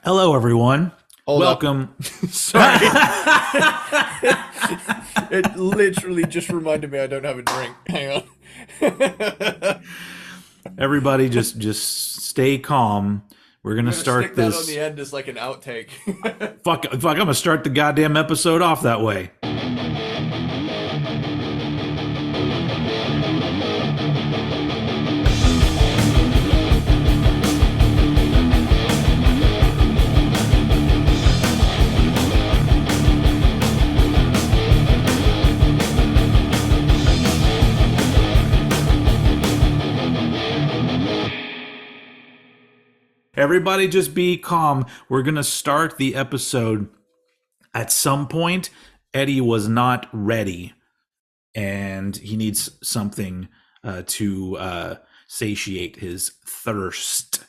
Hello, everyone. Hold Welcome. Sorry. It literally just reminded me I don't have a drink. Hang on. Everybody, just stay calm. We're I'm gonna gonna start stick that on this. the end as like an outtake. Fuck! I'm gonna start the goddamn episode off that way. Everybody, just be calm. We're gonna start the episode. At some point, Eddie was not ready, and he needs something to satiate his thirst.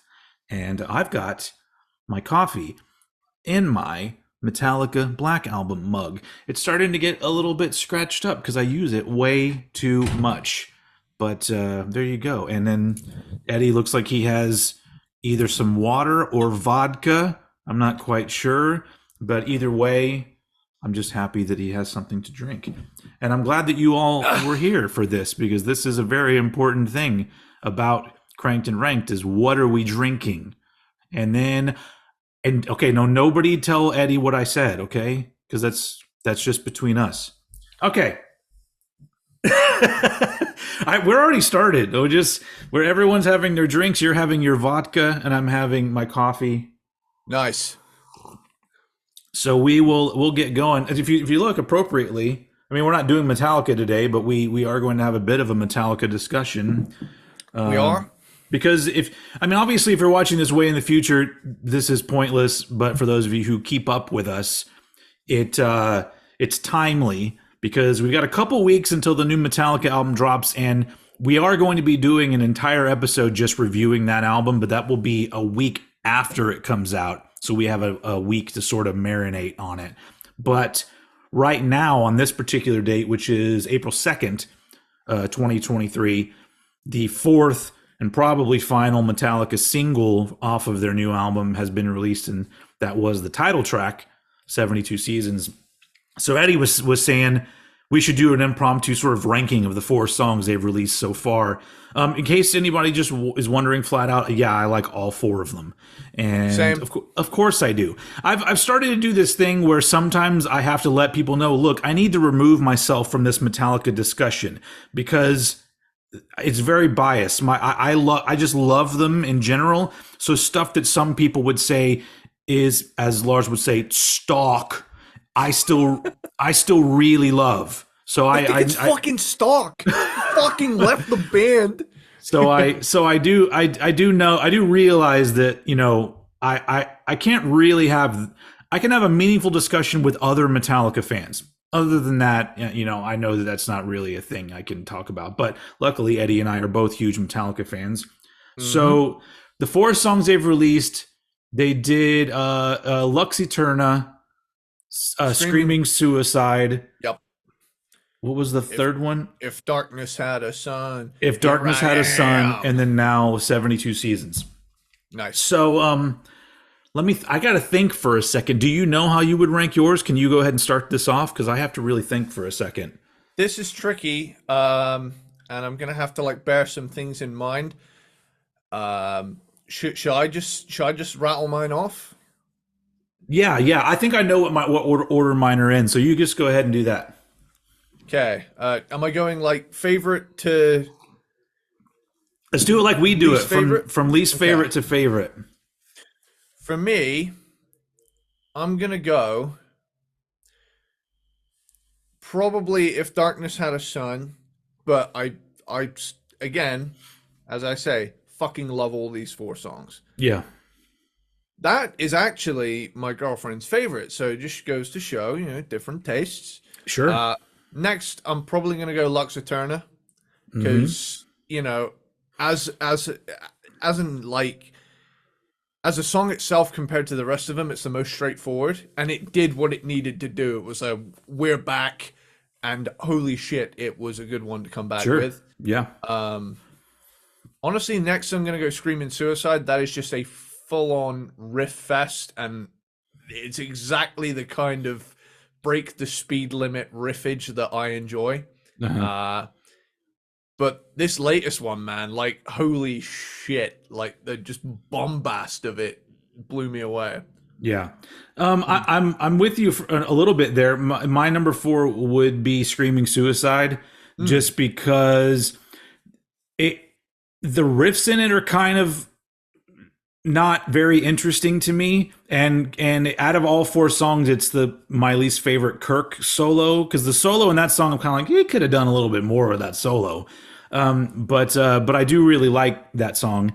And I've got my coffee in my Metallica Black Album mug. It's starting to get a little bit scratched up because I use it way too much. But there you go. And then Eddie looks like he has either some water or vodka. I'm not quite sure. But either way, I'm just happy that he has something to drink. And I'm glad that you all were here for this, because this is a very important thing about Cranked and Ranked is what are we drinking? And okay, no, nobody tell Eddie what I said, okay? Because that's just between us. Okay. We're already started. Where everyone's having their drinks, you're having your vodka, and I'm having my coffee. Nice. So we'll get going. If you look appropriately, I mean, we're not doing Metallica today, but we are going to have a bit of a Metallica discussion. We are? Because obviously, if you're watching this way in the future, this is pointless. But for those of you who keep up with us, it's timely because we've got a couple weeks until the new Metallica album drops, and we are going to be doing an entire episode just reviewing that album, but that will be a week after it comes out. So we have a week to sort of marinate on it. But right now, on this particular date, which is April 2nd, 2023, the fourth and probably final Metallica single off of their new album has been released, and that was the title track, 72 Seasons. So Eddie was saying we should do an impromptu sort of ranking of the 4 songs they've released so far. In case anybody just is wondering flat out, yeah, I like all 4 of them. And Same. Of course I do. I've started to do this thing where sometimes I have to let people know, look, I need to remove myself from this Metallica discussion because it's very biased. I just love them in general. So stuff that some people would say is, as Lars would say, stock, I still really love. So I think it's fucking stock. Fucking left the band. I do realize that, I can't really I can have a meaningful discussion with other Metallica fans. Other than that, I know that that's not really a thing I can talk about. But luckily, Eddie and I are both huge Metallica fans. Mm-hmm. So the 4 songs they've released, they did Lux Eterna, Screaming Suicide. Yep. What was the third one? If Darkness Had a Sun. If Darkness Had a Sun, and then now 72 Seasons. Nice. So I got to think for a second. Do you know how you would rank yours? Can you go ahead and start this off? Because I have to really think for a second. This is tricky, and I'm going to have to bear some things in mind. Should I just rattle mine off? Yeah. I think I know what order mine are in. So you just go ahead and do that. Okay. Am I going favorite to? Let's do it like we do it from least favorite to Okay. favorite. For me, I'm gonna go probably If Darkness Had a Sun, but I again, as I say, fucking love all these 4 songs. Yeah. That is actually my girlfriend's favorite, so it just goes to show, different tastes. Sure. Next, I'm probably gonna go Lux Eterna, because as a song itself compared to the rest of them, it's the most straightforward, and it did what it needed to do. It was we're back, and holy shit, it was a good one to come back with. Yeah. Honestly, next I'm gonna go Screaming Suicide. That is just a full on riff fest, and it's exactly the kind of break the speed limit riffage that I enjoy. Uh-huh. But this latest one, man, like holy shit, like the just bombast of it blew me away. Yeah, I'm with you for a little bit there. My number four would be "Screaming Suicide," Mm. just because it the riffs in it are kind of not very interesting to me, and out of all four songs, it's the my least favorite Kirk solo, because the solo in that song, I'm kind of like, you could have done a little bit more of that solo. But I do really like that song.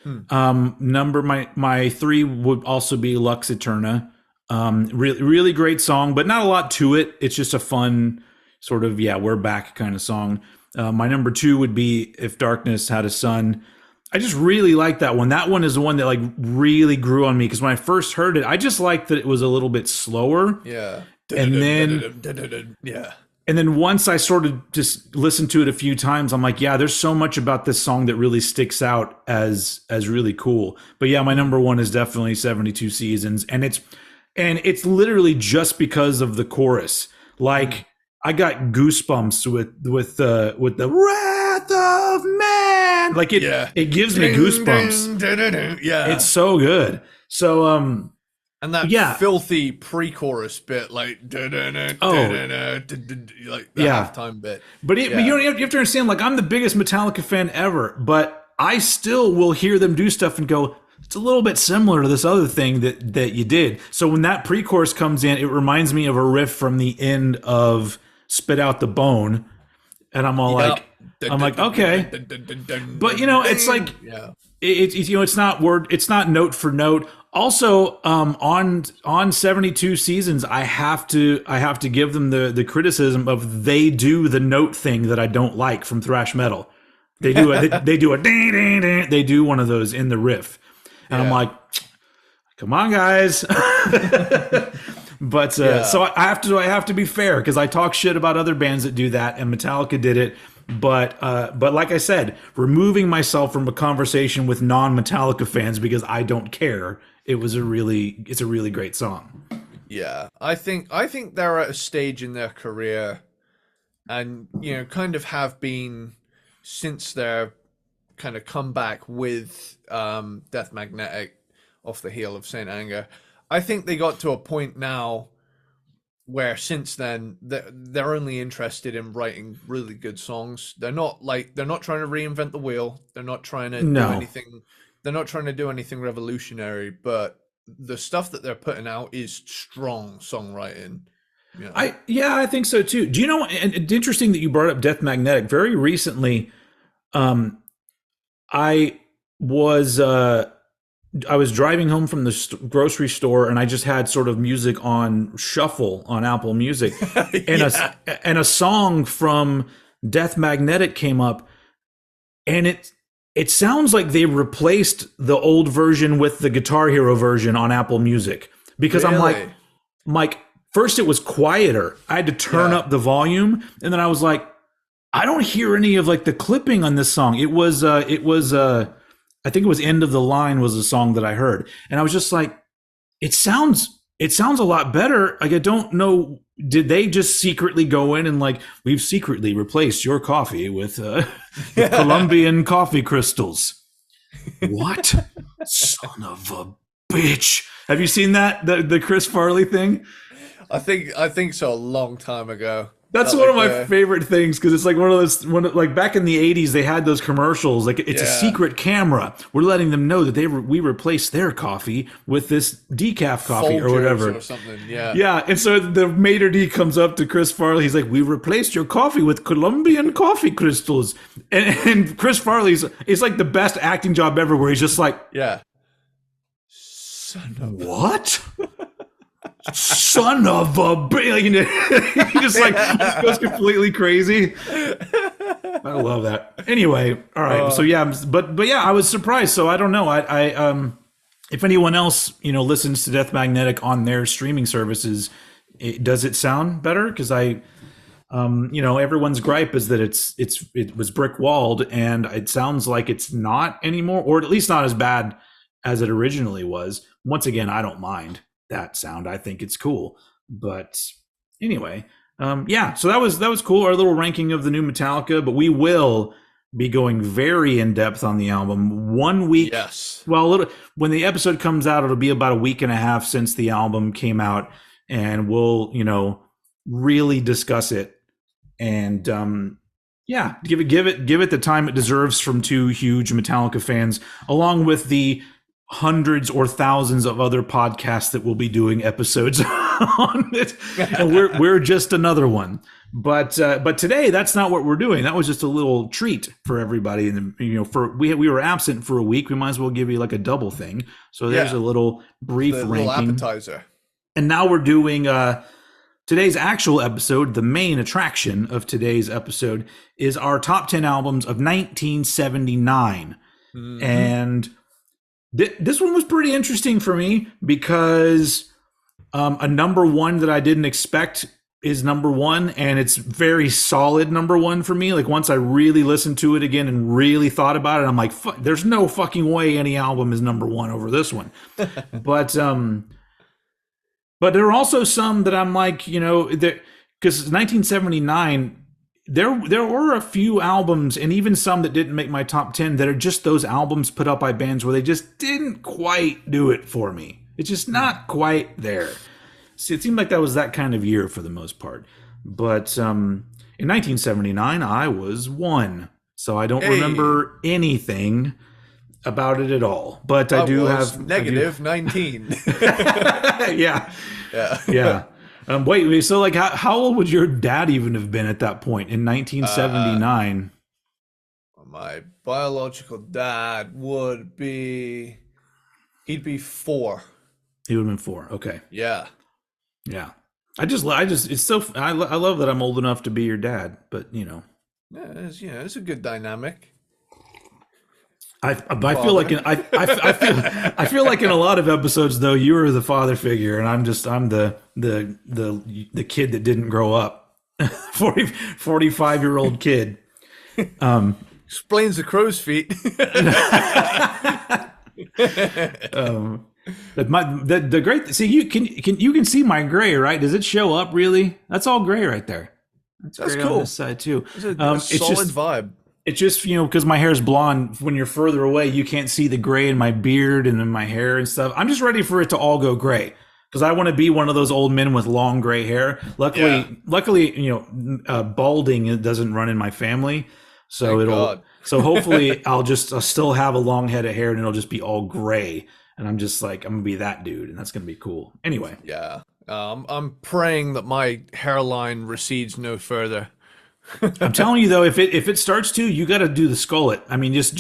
Mm. My three would also be Lux Eterna. Really great song, but not a lot to it. It's just a fun sort of, yeah, we're back kind of song. My number two would be If Darkness Had a Sun. I just really like that one. That one is the one that like really grew on me, because when I first heard it, I just liked that it was a little bit slower. Yeah. And then Yeah. and then once I sort of just listened to it a few times, I'm like, yeah, there's so much about this song that really sticks out as really cool. But yeah, my number one is definitely 72 Seasons, and it's literally just because of the chorus. Like I got goosebumps with the wrath of man. Like it gives me goosebumps. Yeah. It's so good. So and that yeah. filthy pre-chorus bit, like like the Yeah. halftime bit. But but you have to understand, like, I'm the biggest Metallica fan ever, but I still will hear them do stuff and go, it's a little bit similar to this other thing that you did. So when that pre-chorus comes in, it reminds me of a riff from the end of Spit Out the Bone, and I'm all like, okay. But it's like, it's not note for note. Also, on 72 Seasons, I have to give them the criticism of they do the note thing that I don't like from thrash metal. They do they do a ding, ding, ding. They do one of those in the riff, and I'm like, come on, guys. But so I have to be fair, because I talk shit about other bands that do that, and Metallica did it. But like I said, removing myself from a conversation with non-Metallica fans because I don't care. It's a really great song. Yeah, I think they're at a stage in their career, and kind of have been since their kind of comeback with Death Magnetic off the heel of Saint Anger. I think they got to a point now where since then they're only interested in writing really good songs. They're not trying to reinvent the wheel. They're not trying to do anything. They're not trying to do anything revolutionary, but the stuff that they're putting out is strong songwriting. I think so too. Do you know? And it's interesting that you brought up Death Magnetic. Very recently, I was driving home from the grocery store, and I just had sort of music on shuffle on Apple Music, and a song from Death Magnetic came up, and it sounds like they replaced the old version with the Guitar Hero version on Apple Music, because Really? I'm like, first it was quieter. I had to turn up the volume, and then I was like, I don't hear any of like the clipping on this song. It was I think it was End of the Line was the song that I heard, and I was just like, it sounds a lot better. Like, I don't know, did they just secretly go in and like, we've secretly replaced your coffee with Colombian coffee crystals? What? Son of a bitch. Have you seen that? The Chris Farley thing? I think so, a long time ago. That's one of my favorite things, because it's like like back in the 80s, they had those commercials. Like, it's a secret camera. We're letting them know that we replaced their coffee with this decaf coffee or whatever. Or something, yeah. Yeah, and so the maitre d' comes up to Chris Farley. He's like, we replaced your coffee with Colombian coffee crystals. And Chris Farley's, it's like the best acting job ever, where he's just like, yeah. Son of what? Son of a bitch. He just goes completely crazy. I love that. Anyway, all right. So yeah, but yeah, I was surprised. So I don't know. I if anyone else, listens to Death Magnetic on their streaming services, does it sound better? Because everyone's gripe is that it was brick walled, and it sounds like it's not anymore, or at least not as bad as it originally was. Once again, I don't mind that sound. I think it's cool. But anyway, yeah. So that was cool. Our little ranking of the new Metallica, but we will be going very in depth on the album 1 week. Yes. Well, a little when the episode comes out, it'll be about a week and a half since the album came out, and we'll really discuss it and yeah, give it the time it deserves from two huge Metallica fans, along with the hundreds or thousands of other podcasts that will be doing episodes on it, and we're just another one. But today that's not what we're doing. That was just a little treat for everybody, and for we were absent for a week. We might as well give you like a double thing. So there's a little brief the ranking, little appetizer, and now we're doing today's actual episode. The main attraction of today's episode is our top 10 albums of 1979, and this one was pretty interesting for me because a number one that I didn't expect is number one, and it's very solid number one for me. Like once I really listened to it again and really thought about it, I'm like, there's no fucking way any album is number one over this one. But there are also some that I'm like, because 1979. There were a few albums, and even some that didn't make my top 10, that are just those albums put up by bands where they just didn't quite do it for me. It's just not quite there. So it seemed like that was that kind of year for the most part. But in 1979, I was one, so I don't remember anything about it at all. But I do have negative 19. Yeah. Wait. So, like, how old would your dad even have been at that point in 1979? My biological dad would be. He'd be 4. He would have been 4. Okay. Yeah. It's so. I love that I'm old enough to be your dad, but Yeah, it's a good dynamic. I feel like I feel like in a lot of episodes though you were the father figure and I'm the kid that didn't grow up. 45-year-old kid. Explains the crow's feet. The great see you can see my gray, right? Does it show up really? That's all gray right there. That's cool on this side too. It's a solid vibe. It's just, because my hair is blonde, when you're further away, you can't see the gray in my beard and in my hair and stuff. I'm just ready for it to all go gray because I want to be one of those old men with long gray hair. Luckily, balding doesn't run in my family. So so hopefully I'll still have a long head of hair and it'll just be all gray. And I'm just like, I'm going to be that dude. And that's going to be cool. Anyway. Yeah. I'm praying that my hairline recedes no further. I'm telling you though, if it starts to, you got to do the skullet. I mean, just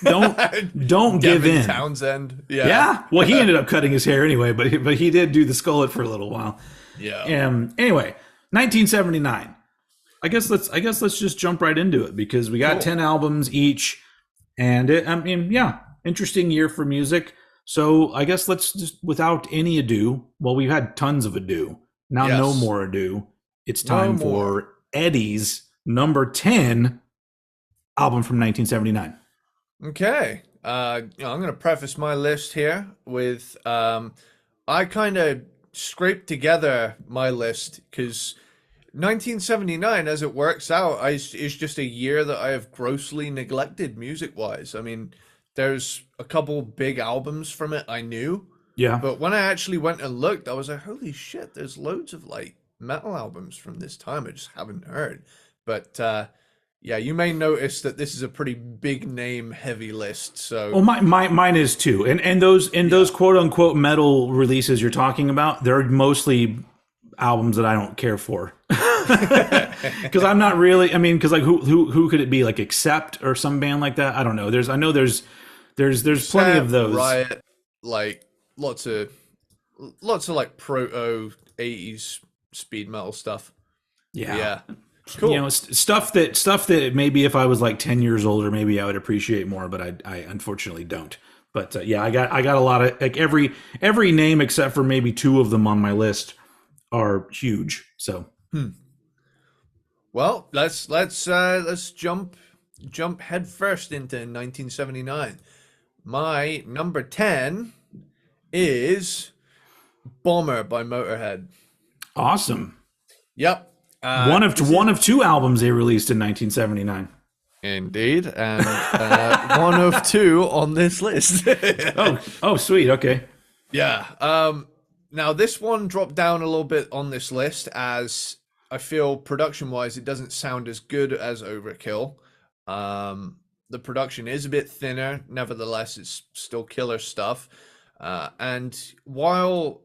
don't give in. Townsend, yeah. Well, he ended up cutting his hair anyway, but he did do the skullet for a little while. Yeah. Anyway, 1979. I guess let's just jump right into it because we got 10 albums each, and interesting year for music. So I guess let's just, without any ado, well, we've had tons of ado. Now, no more ado. It's time for Eddie's number 10 album from 1979. Okay. I'm going to preface my list here with I kind of scraped together my list because 1979, as it works out, is just a year that I have grossly neglected music-wise. I mean, there's a couple big albums from it I knew. Yeah. But when I actually went and looked, I was like, holy shit, there's loads of like metal albums from this time I just haven't heard. But you may notice that this is a pretty big name heavy list. So well, mine is too. And those quote unquote metal releases you're talking about, they're mostly albums that I don't care for. Because I'm not really. I mean, because like who could it be? Like Accept or some band like that? I don't know. There's plenty of those. Riot, like lots of like proto 80s speed metal stuff. Yeah. Cool. Stuff that maybe if I was like 10 years older, maybe I would appreciate more, but I unfortunately don't. But I got a lot of like every name except for maybe 2 of them on my list are huge. So well, let's jump head first into 1979. my number 10 is Bomber by Motorhead. Awesome. Yep. One of two albums they released in 1979. Indeed, and one of two on this list. Oh, sweet. Okay. Yeah. Now this one dropped down a little bit on this list as I feel production-wise it doesn't sound as good as Overkill. The production is a bit thinner, nevertheless, it's still killer stuff. And while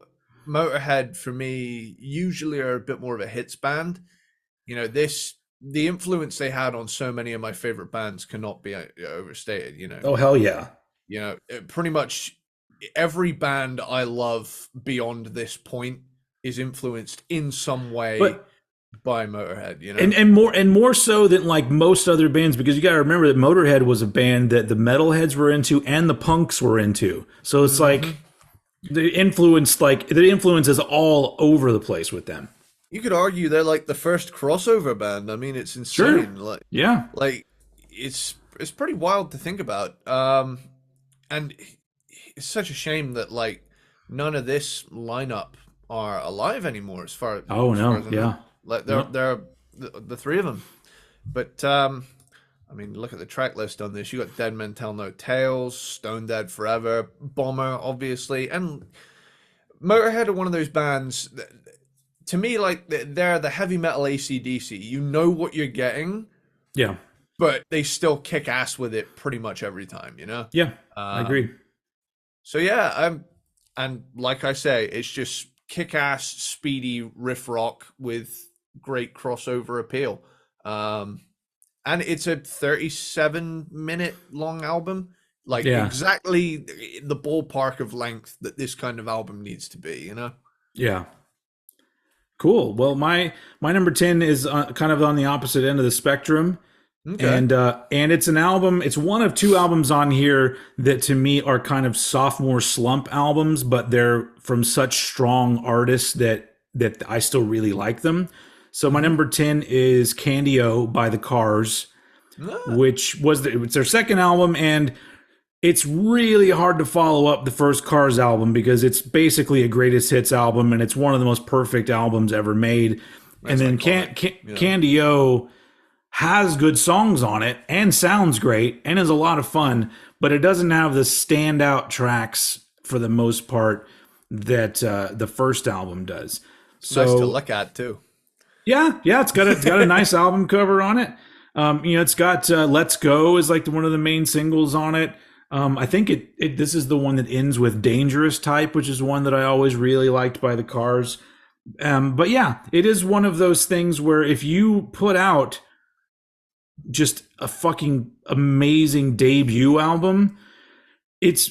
Motorhead for me usually are a bit more of a hits band, the influence they had on so many of my favorite bands cannot be overstated. Oh, hell yeah. Pretty much every band I love beyond this point is influenced in some way by Motorhead, and more so than like most other bands, because you got to remember that Motorhead was a band that the metalheads were into and the punks were into. So it's like the influence is all over the place with them. You could argue they're like the first crossover band. I mean, it's insane. Sure. Yeah. Like it's pretty wild to think about. And it's such a shame that like none of this lineup are alive anymore. As far as I know. Like they're the three of them. But I mean, look at the track list on this. You got Dead Men Tell No Tales, Stone Dead Forever, Bomber, obviously, and Motorhead are one of those bands that, to me, like they're the heavy metal AC/DC. You know what you're getting, yeah, but they still kick ass with it pretty much every time. Yeah, I agree. So yeah, and like I say, it's just kick ass, speedy riff rock with great crossover appeal. And it's a 37-minute long album, like exactly the ballpark of length that this kind of album needs to be. Yeah. Cool. Well, my number 10 is kind of on the opposite end of the spectrum. Okay. And it's an album. It's one of two albums on here that to me are kind of sophomore slump albums, but they're from such strong artists that I still really like them. So my number 10 is Candy-O by the Cars, which was it's their second album, and it's really hard to follow up the first Cars album because it's basically a greatest hits album, and it's one of the most perfect albums ever made. That's and then Candy-O has good songs on it and sounds great and is a lot of fun, but it doesn't have the standout tracks for the most part that the first album does. So nice to look at too. Yeah, it's got a nice album cover on it. It's got "Let's Go" is like one of the main singles on it. I think this is the one that ends with "Dangerous Type," which is one that I always really liked by the Cars. But yeah, it is one of those things where if you put out just a fucking amazing debut album, it's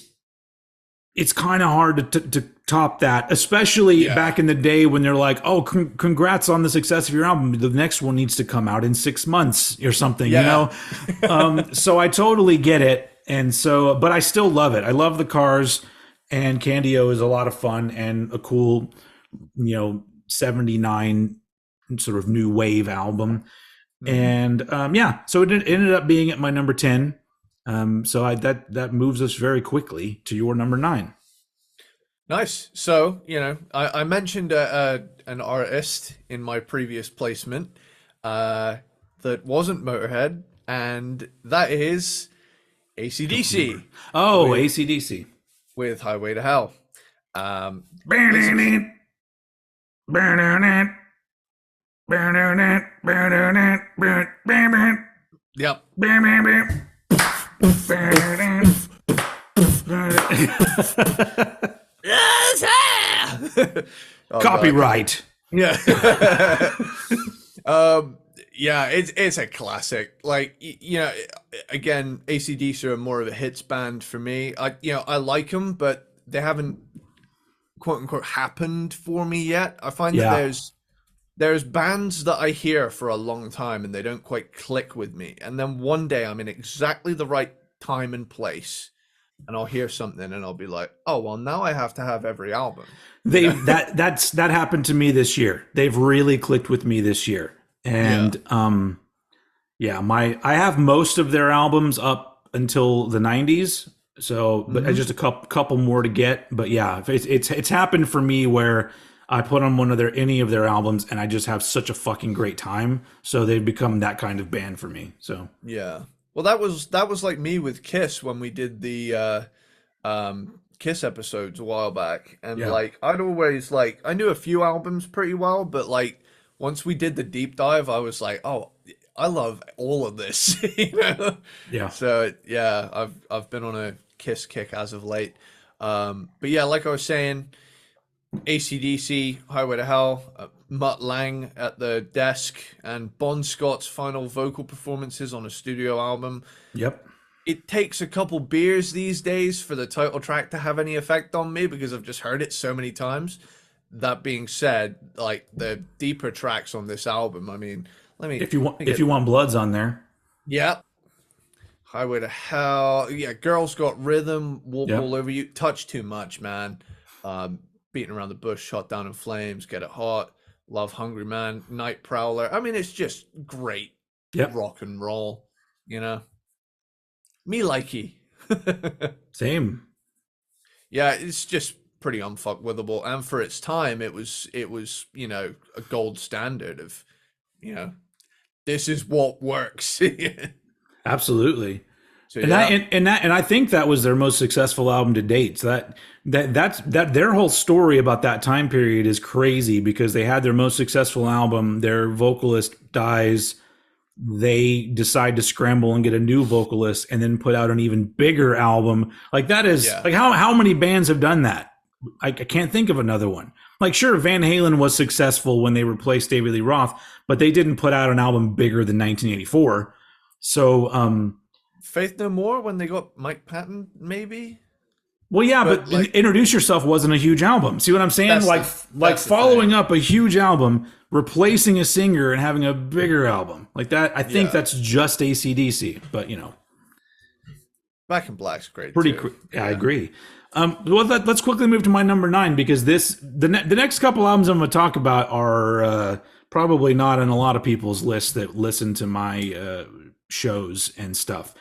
kind of hard to top that, especially back in the day when they're like, oh, congrats on the success of your album. The next one needs to come out in 6 months or something, So I totally get it. And so, but I still love it. I love the Cars, and Candy-O is a lot of fun and a cool, 79 sort of new wave album. And so it ended up being at my number 10. So that moves us very quickly to your number 9. Nice. So, I mentioned an artist in my previous placement that wasn't Motorhead, and that is AC/DC. Oh, AC/DC. With Highway to Hell. Yep. Copyright. Yeah. It's a classic. Like, again, AC/DC are more of a hits band for me. I like them, but they haven't quote unquote happened for me yet. I find that there's bands that I hear for a long time and they don't quite click with me. And then one day I'm in exactly the right time and place, and I'll hear something and I'll be like, oh, well, now I have to have every album. That happened to me this year. They've really clicked with me this year. And I have most of their albums up until the 90s. So, but just Hmm. a couple more to get. But yeah, it's happened for me where I put on one of their any of their albums and I just have such a fucking great time. So they've become that kind of band for me. So Yeah. Well, that was like me with Kiss when we did the Kiss episodes a while back, and yeah, like I'd always like I knew a few albums pretty well, but like once we did the deep dive, I was like, oh, I love all of this, you know. yeah, So yeah, I've been on a Kiss kick as of late. But yeah, like I was saying, AC/DC, Highway to Hell, Mutt Lang at the desk, and Bon Scott's final vocal performances on a studio album. yep. It takes a couple beers these days for the title track to have any effect on me because I've just heard it so many times. That being said, like the deeper tracks on this album, I mean, let me If get you want Bloods on there, yeah, Highway to Hell, yeah, Girls Got Rhythm, Walk yep. All Over You, Touch Too Much, man. Beating Around the Bush, Shot Down in Flames, Get It Hot, Love Hungry Man, Night Prowler. I mean, it's just great Yep. rock and roll, you know. Me likey. Same. Yeah, it's just pretty unfuckwithable, and for its time, it was a gold standard of you know this is what works. Absolutely. So And that yeah, and I think that was their most successful album to date. So that their whole story about that time period is crazy because they had their most successful album, their vocalist dies, they decide to scramble and get a new vocalist and then put out an even bigger album. Like that is yeah, like how many bands have done that? I can't think of another one. Like sure, Van Halen was successful when they replaced David Lee Roth, but they didn't put out an album bigger than 1984. So Faith No More when they got Mike Patton, maybe, well, yeah, but but like Introduce Yourself wasn't a huge album. See what I'm saying? that's Like the like that's the following thing. up a huge album, replacing a singer and having a bigger album. Like that I think Yeah, that's just AC/DC, but you know, Back in Black's great pretty too. I Yeah. agree. Well, let's quickly move to my number 9 because the next couple albums I'm going to talk about are probably not in a lot of people's lists that listen to my shows and stuff.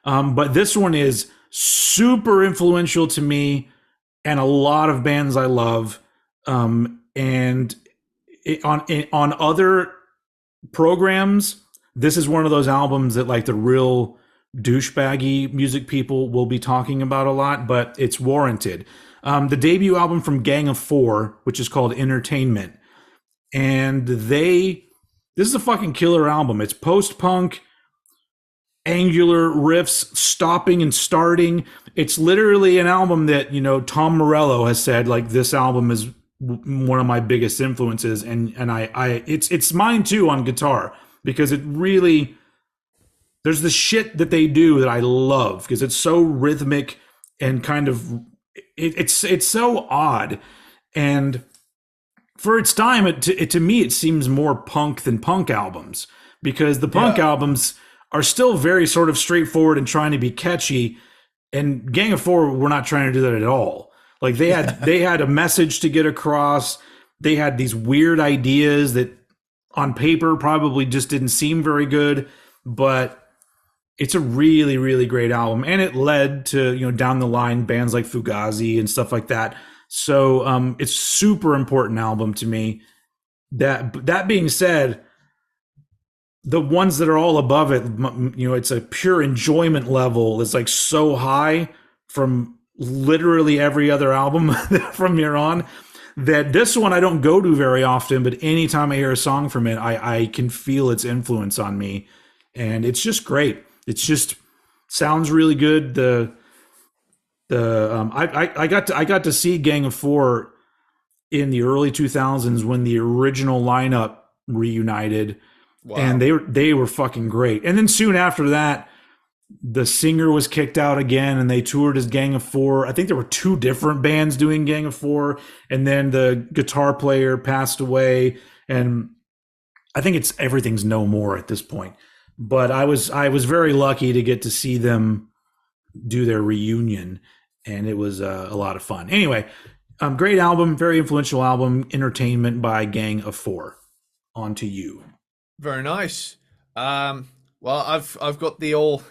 But this one is super influential to me and a lot of bands I love. And on other programs, this is one of those albums that like the real douchebaggy music people will be talking about a lot, but it's warranted. The debut album from Gang of Four, which is called Entertainment, and this is a fucking killer album. It's post punk, angular riffs, stopping and starting. It's literally an album that Tom Morello has said like this album is one of my biggest influences, and it's mine too on guitar because it really there's the shit that they do that I love because it's so rhythmic and kind of it's so odd and for its time to me it seems more punk than punk albums because the punk Yeah. albums are still very sort of straightforward and trying to be catchy and Gang of Four were not trying to do that at all. Like they had a message to get across. They had these weird ideas that on paper probably just didn't seem very good, but it's a really really great album and it led to down the line bands like Fugazi and stuff like that. So it's super important album to me. That being said, the ones that are all above it, it's a pure enjoyment level. It's like so high from literally every other album from here on that this one I don't go to very often, but anytime I hear a song from it, I can feel its influence on me, and it's just great. It's just sounds really good. I got to see Gang of Four in the early 2000s when the original lineup reunited and Wow. they were fucking great. And then soon after that, the singer was kicked out again, and they toured as Gang of Four. I think there were two different bands doing Gang of Four, and then the guitar player passed away, and I think it's everything's no more at this point. But I was very lucky to get to see them do their reunion, and it was a lot of fun. Anyway, great album, very influential album, Entertainment by Gang of Four. On to you. Very nice. Well, I've got the all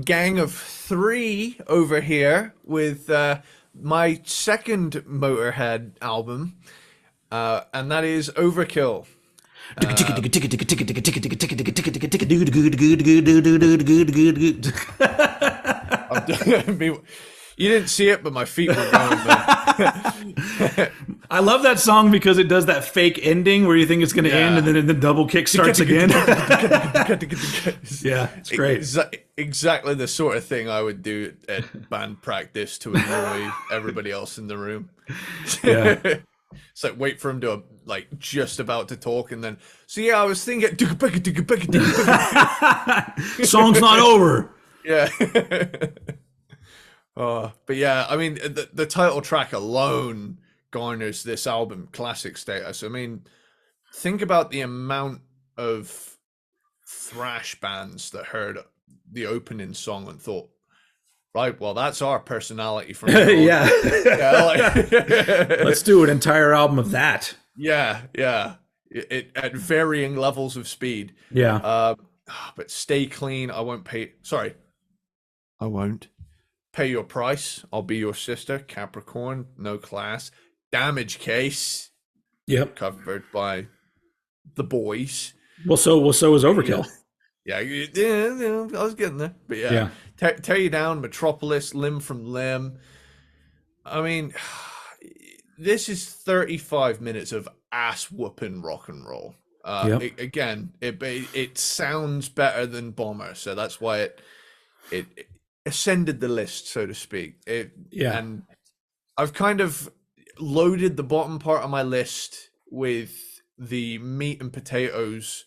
gang of three over here with my second Motorhead album, and that is Overkill. You didn't see it, but my feet were going, man. I love that song because it does that fake ending where you think it's going to end and then the double kick starts again. Yeah, it's great. Exactly the sort of thing I would do at band practice to annoy everybody else in the room. Yeah. It's like wait for him to like just about to talk and then so yeah, I was thinking Song's not over. Yeah. But yeah, I mean the title track alone garners this album classic status. I mean, think about the amount of thrash bands that heard the opening song and thought, right, well, that's our personality from Yeah. like, Let's do an entire album of that. yeah. It at varying levels of speed. Yeah. But Stay Clean, I won't pay. Sorry, I won't pay your price. I'll be your sister. Capricorn, No Class. Damage Case, Yep. covered by the boys. Well, so is Overkill. Yeah, I was getting there, but yeah. Tear You Down, Metropolis, Limb from Limb. I mean, this is 35 minutes of ass whooping rock and roll. It sounds better than Bomber, so that's why it ascended the list, so to speak. And I've kind of loaded the bottom part of my list with the meat and potatoes,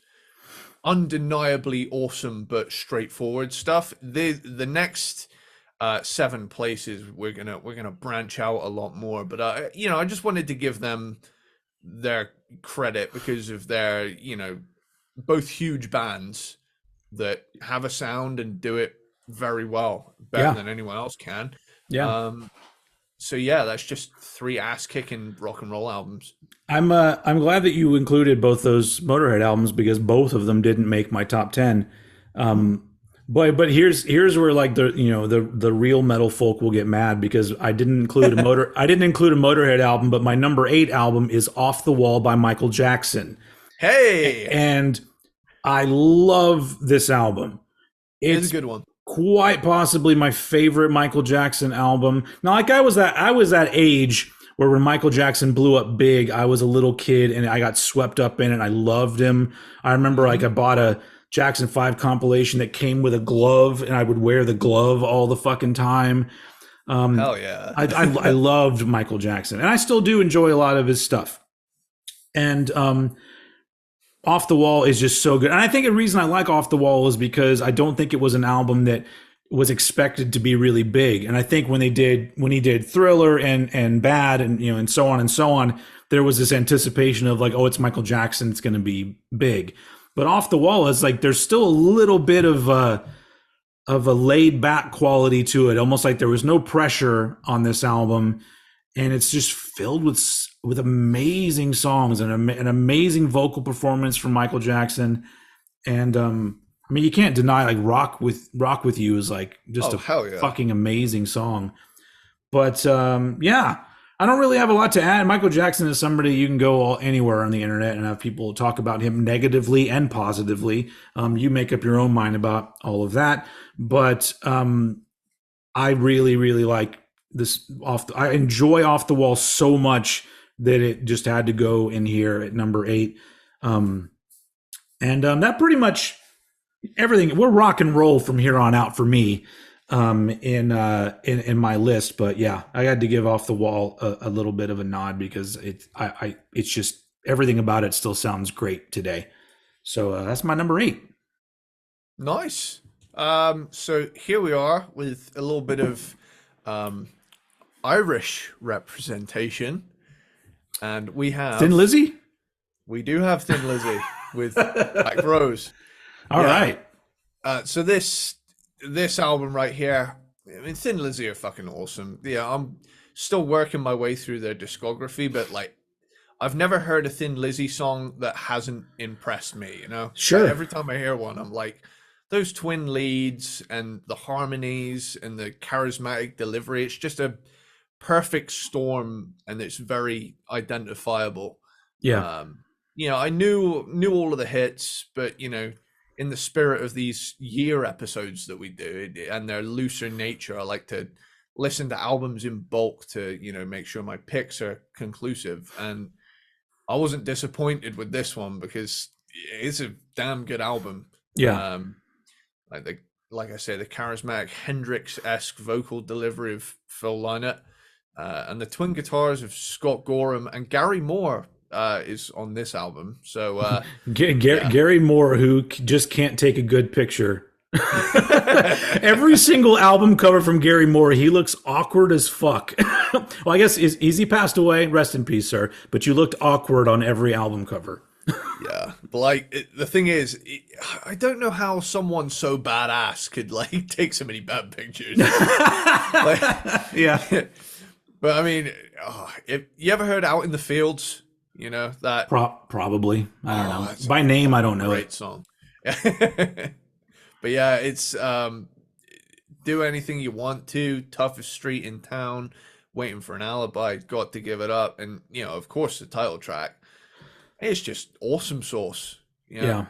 undeniably awesome but straightforward stuff. The next 7 places we're gonna branch out a lot more, but I just wanted to give them their credit because of their both huge bands that have a sound and do it very well, better than anyone else can. So yeah, that's just 3 ass-kicking rock and roll albums. I'm glad that you included both those Motorhead albums because both of them didn't make my top 10. But here's where like the real metal folk will get mad because I didn't include a Motorhead album, but my number 8 album is Off the Wall by Michael Jackson. Hey, and I love this album. It's a good one. Quite possibly my favorite Michael Jackson album. Now, like I was that age where when Michael Jackson blew up big, I was a little kid and I got swept up in it. I loved him. I remember like I bought a Jackson 5 compilation that came with a glove and I would wear the glove all the fucking time. Hell yeah. I loved Michael Jackson and I still do enjoy a lot of his stuff. And Off the Wall is just so good. And I think the reason I like Off the Wall is because I don't think it was an album that was expected to be really big. And I think when he did Thriller and Bad and so on, there was this anticipation of like, oh, it's Michael Jackson, it's going to be big. But Off the Wall is like there's still a little bit of a laid back quality to it, almost like there was no pressure on this album. And it's just filled with amazing songs and an amazing vocal performance from Michael Jackson. And I mean, you can't deny like Rock with You is like just fucking amazing song. But I don't really have a lot to add. Michael Jackson is somebody you can go anywhere on the internet and have people talk about him negatively and positively. You make up your own mind about all of that. But I really, really like this I enjoy Off the Wall so much that it just had to go in here at number 8. And that pretty much everything. We're rock and roll from here on out for me in my list. But yeah, I had to give Off the Wall a little bit of a nod because it's just everything about it still sounds great today. So that's my number 8. Nice. So here we are with a little bit of Irish representation, and we have Thin Lizzy. We do have Thin Lizzy with Black Rose. All right. So this album right here, I mean, Thin Lizzy are fucking awesome. Yeah, I'm still working my way through their discography, but like, I've never heard a Thin Lizzy song that hasn't impressed me. You know, sure. Like, every time I hear one, I'm like, those twin leads and the harmonies and the charismatic delivery, it's just a perfect storm, and it's very identifiable. Yeah. I knew all of the hits, but in the spirit of these year episodes that we do and their looser nature, I like to listen to albums in bulk to make sure my picks are conclusive. And I wasn't disappointed with this one because it's a damn good album. Yeah. Like I say, the charismatic Hendrix-esque vocal delivery of Phil Lynott, and the twin guitars of Scott Gorham and Gary Moore is on this album. So Gary Moore, who just can't take a good picture. Every single album cover from Gary Moore, he looks awkward as fuck. Well, I guess he passed away. Rest in peace, sir. But you looked awkward on every album cover. Yeah, but the thing is, I don't know how someone so badass could take so many bad pictures. Yeah. But I mean, if you ever heard "Out in the Fields," that probably. I don't know. By name, I don't know. Great song. But yeah, it's "Do Anything You Want To," "Toughest Street in Town," "Waiting for an Alibi," "Got to Give It Up," and of course, the title track. It's just awesome sauce. Yeah,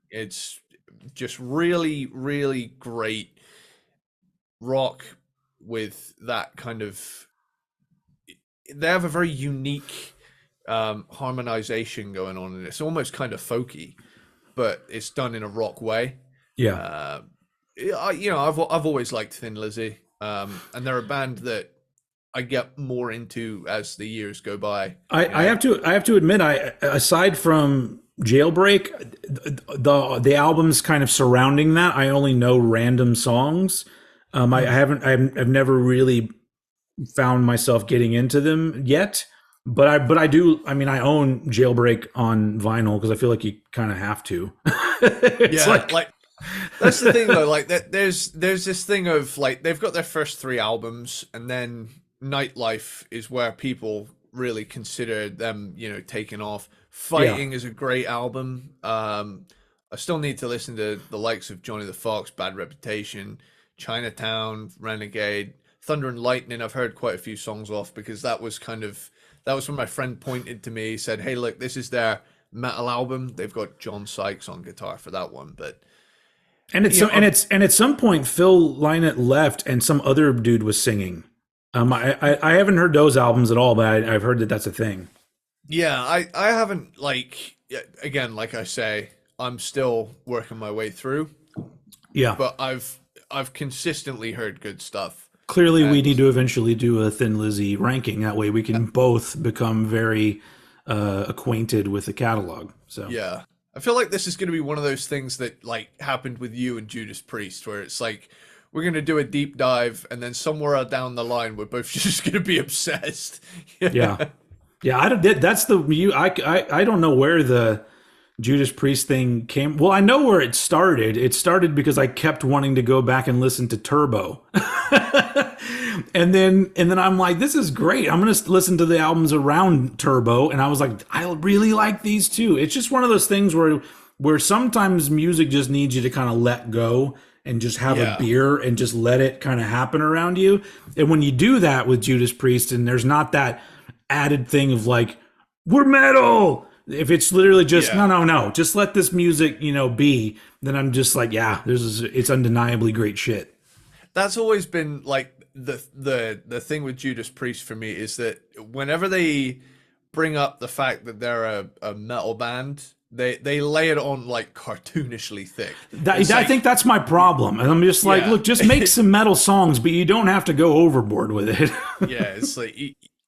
it's just really, really great rock with that kind of. They have a very unique harmonization going on, and it's almost kind of folky, but it's done in a rock way. Yeah. I've always liked Thin Lizzy, and they're a band that I get more into as the years go by. I have to admit, aside from Jailbreak, the albums kind of surrounding that, I only know random songs. I've never really found myself getting into them yet, but I do. I mean, I own Jailbreak on vinyl because I feel like you kind of have to. It's like that's the thing though. There's this thing of they've got their first 3 albums, and then Nightlife is where people really consider them, taking off. Fighting is a great album. I still need to listen to the likes of Johnny the Fox, Bad Reputation, Chinatown, Renegade, Thunder and Lightning. I've heard quite a few songs off because that was when my friend pointed to me, said, "Hey, look, this is their metal album." They've got John Sykes on guitar for that one, but. And at some point, Phil Lynott left, and some other dude was singing. I haven't heard those albums at all, but I've heard that that's a thing. Yeah, I haven't again, like I say, I'm still working my way through. Yeah, but I've consistently heard good stuff. Clearly, we need to eventually do a Thin Lizzy ranking. That way, we can both become very acquainted with the catalog. So yeah. I feel like this is going to be one of those things that happened with you and Judas Priest, where it's we're going to do a deep dive, and then somewhere down the line, we're both just going to be obsessed. Yeah. I don't know where the Judas Priest thing came. Well, I know where it started. It started because I kept wanting to go back and listen to Turbo. And then I'm like, this is great. I'm going to listen to the albums around Turbo. And I was like, I really like these too. It's just one of those things where sometimes music just needs you to kind of let go and just have a beer and just let it kind of happen around you. And when you do that with Judas Priest, and there's not that added thing of we're metal. If it's literally just, no, just let this music, be, then I'm just it's undeniably great shit. That's always been the thing with Judas Priest for me, is that whenever they bring up the fact that they're a metal band, they lay it on cartoonishly thick. I think that's my problem. And I'm just look, just make some metal songs, but you don't have to go overboard with it. Yeah,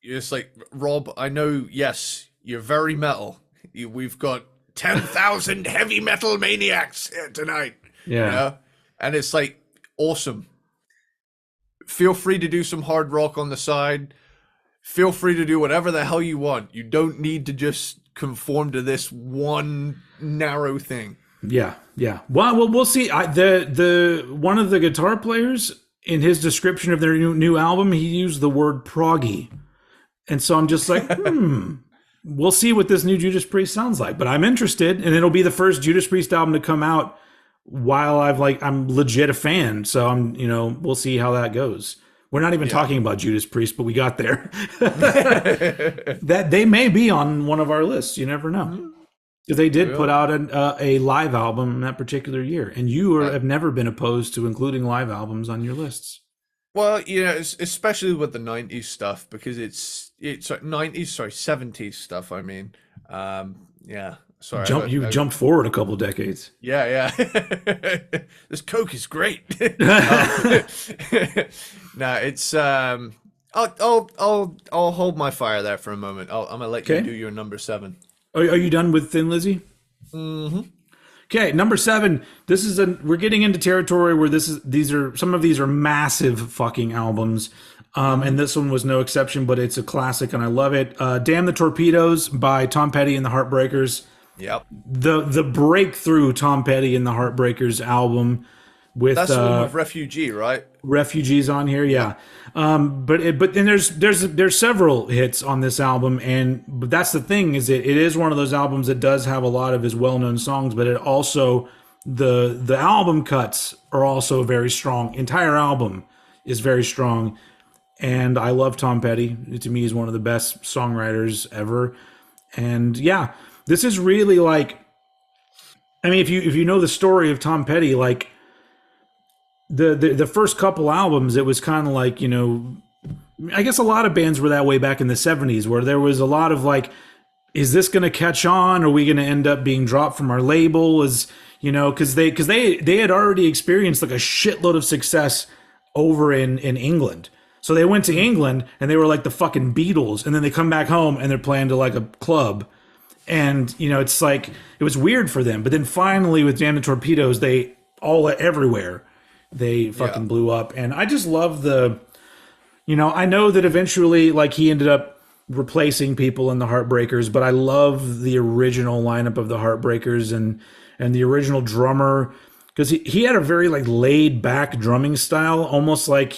it's Rob, I know, yes, you're very metal. We've got 10,000 heavy metal maniacs here tonight. Yeah. And it's awesome. Feel free to do some hard rock on the side. Feel free to do whatever the hell you want. You don't need to just conform to this one narrow thing. Yeah. Well, we'll see. The one of the guitar players, in his description of their new album, he used the word proggy. And so I'm just we'll see what this new Judas Priest sounds like. But I'm interested, and it'll be the first Judas Priest album to come out while I'm legit a fan. So we'll see how that goes. We're not even Yeah. talking about Judas Priest, but we got there. That they may be on one of our lists. You never know. Hmm. Because they did put Well, out a live album that particular year, and uh, have never been opposed to including live albums on your lists. well, especially with the '90s stuff because it's like '90s, sorry, '70s stuff. I mean, yeah. Sorry, You've jumped forward a couple decades. yeah, yeah. This Coke is great. No, it's I'll hold my fire there for a moment. I'm gonna let you Okay, do your number seven. are you done with Thin Lizzy? Hmm. Okay, number 7. We're getting into territory where some of these are massive fucking albums, and this one was no exception. But it's a classic, and I love it. "Damn the Torpedoes" by Tom Petty and the Heartbreakers. Yep, The breakthrough Tom Petty and the Heartbreakers album with that's the one with Refugee, right? Refugees on here, yeah. But then there's several hits on this album, but that's the thing is it is one of those albums that does have a lot of his well-known songs, but it also the album cuts are also very strong. Entire album is very strong, and I love Tom Petty. To me, he's one of the best songwriters ever. And yeah, this is really like, I mean, if you know the story of Tom Petty, like the first couple albums, it was kind of like, I guess a lot of bands were that way back in the 70s, where there was a lot of like, is this going to catch on? Are we going to end up being dropped from our label? Because they had already experienced like a shitload of success over in England. So they went to England and they were like the fucking Beatles, and then they come back home and they're playing to like a club. And it's like it was weird for them. But then finally with Damn the Torpedoes, they all everywhere. They fucking Yeah. blew up. And I just love I know that eventually like he ended up replacing people in the Heartbreakers, but I love the original lineup of the Heartbreakers and the original drummer, because he had a very like laid back drumming style, almost like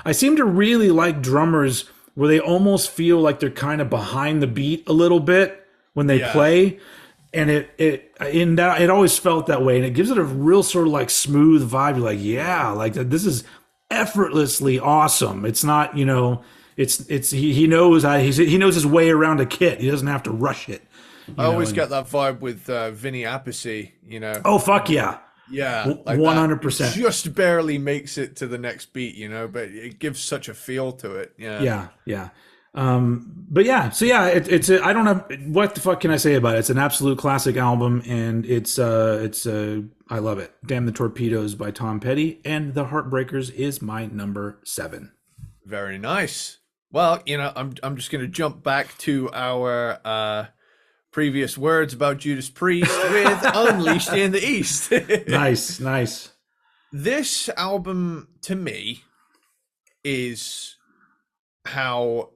I seem to really like drummers where they almost feel like they're kind of behind the beat a little bit when they Yeah. play. And it always felt that way, and it gives it a real sort of like smooth vibe. You're like, yeah, like this is effortlessly awesome. It's not, he knows he knows his way around a kit. He doesn't have to rush it. I You know, always and, get that vibe with Vinny Appice, oh fuck yeah, Yeah, like 100%. just barely makes it to the next beat, but it gives such a feel to it. Yeah. Yeah, yeah. But yeah, so yeah, I don't know what the fuck can I say about it. It's an absolute classic album, and I love it. Damn the Torpedoes by Tom Petty and the Heartbreakers is my number 7. Very nice. Well, I'm just gonna jump back to our previous words about Judas Priest with Unleashed in the East. Nice, nice. This album to me is how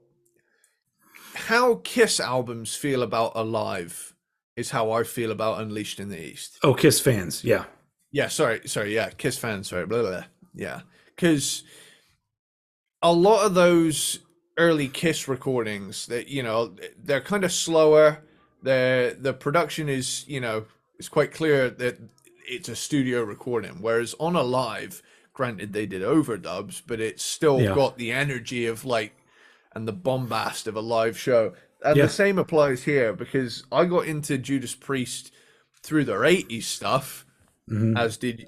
Kiss albums feel about Alive is how I feel about Unleashed in the East. Oh, Kiss fans, yeah. Yeah, sorry, yeah, Kiss fans, sorry, blah, blah, blah. Yeah, because a lot of those early Kiss recordings that they're kind of slower. The production is it's quite clear that it's a studio recording, whereas on Alive, granted they did overdubs, but it's still Yeah. got the energy of and the bombast of a live show. And Yeah. the same applies here because I got into Judas Priest through their '80s stuff, Mhm.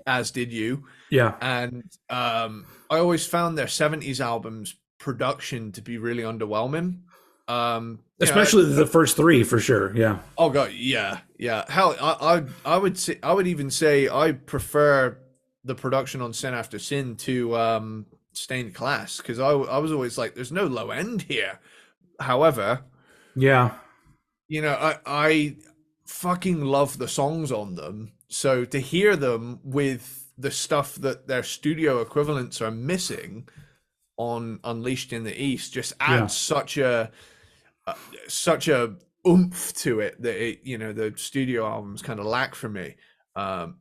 as did you. Yeah. And I always found their '70s albums production to be really underwhelming. Especially the first 3 for sure. Yeah. Oh god, yeah, yeah. Hell, I would say I would even say I prefer the production on Sin After Sin to Stained Class because I was always like, there's no low end here. However, Yeah. I fucking love the songs on them. So to hear them with the stuff that their studio equivalents are missing on Unleashed in the East just adds such a oomph to it that the studio albums kind of lack for me.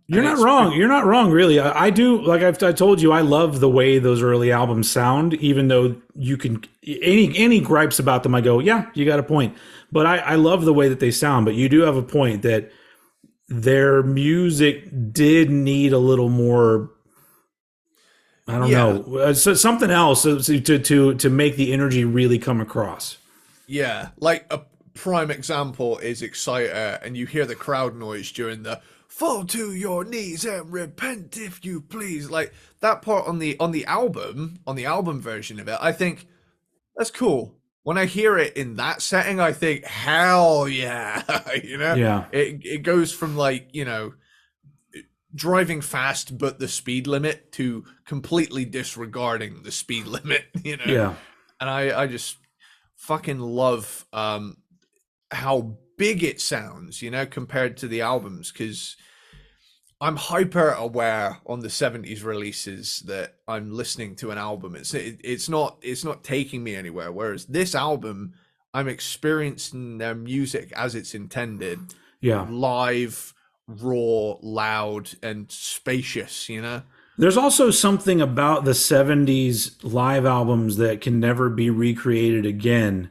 You're not wrong. You're not wrong, really. I do, like I told you, I love the way those early albums sound, even though you can, any gripes about them, I go, yeah, you got a point. But I love the way that they sound. But you do have a point that their music did need a little more. I don't Yeah, know, so something else to make the energy really come across. yeah. Like a prime example is Exciter, and you hear the crowd noise during the "Fall to your knees and repent if you please." Like that part on the album version of it, I think that's cool. When I hear it in that setting, I think, hell yeah, you know. Yeah, It goes from like driving fast but the speed limit to completely disregarding the speed limit, yeah, And I just fucking love how big it sounds, compared to the albums, because I'm hyper aware on the 70s releases that I'm listening to an album. It's not taking me anywhere. Whereas this album, I'm experiencing their music as it's intended, yeah. live, raw, loud, and spacious. There's also something about the 70s live albums that can never be recreated again,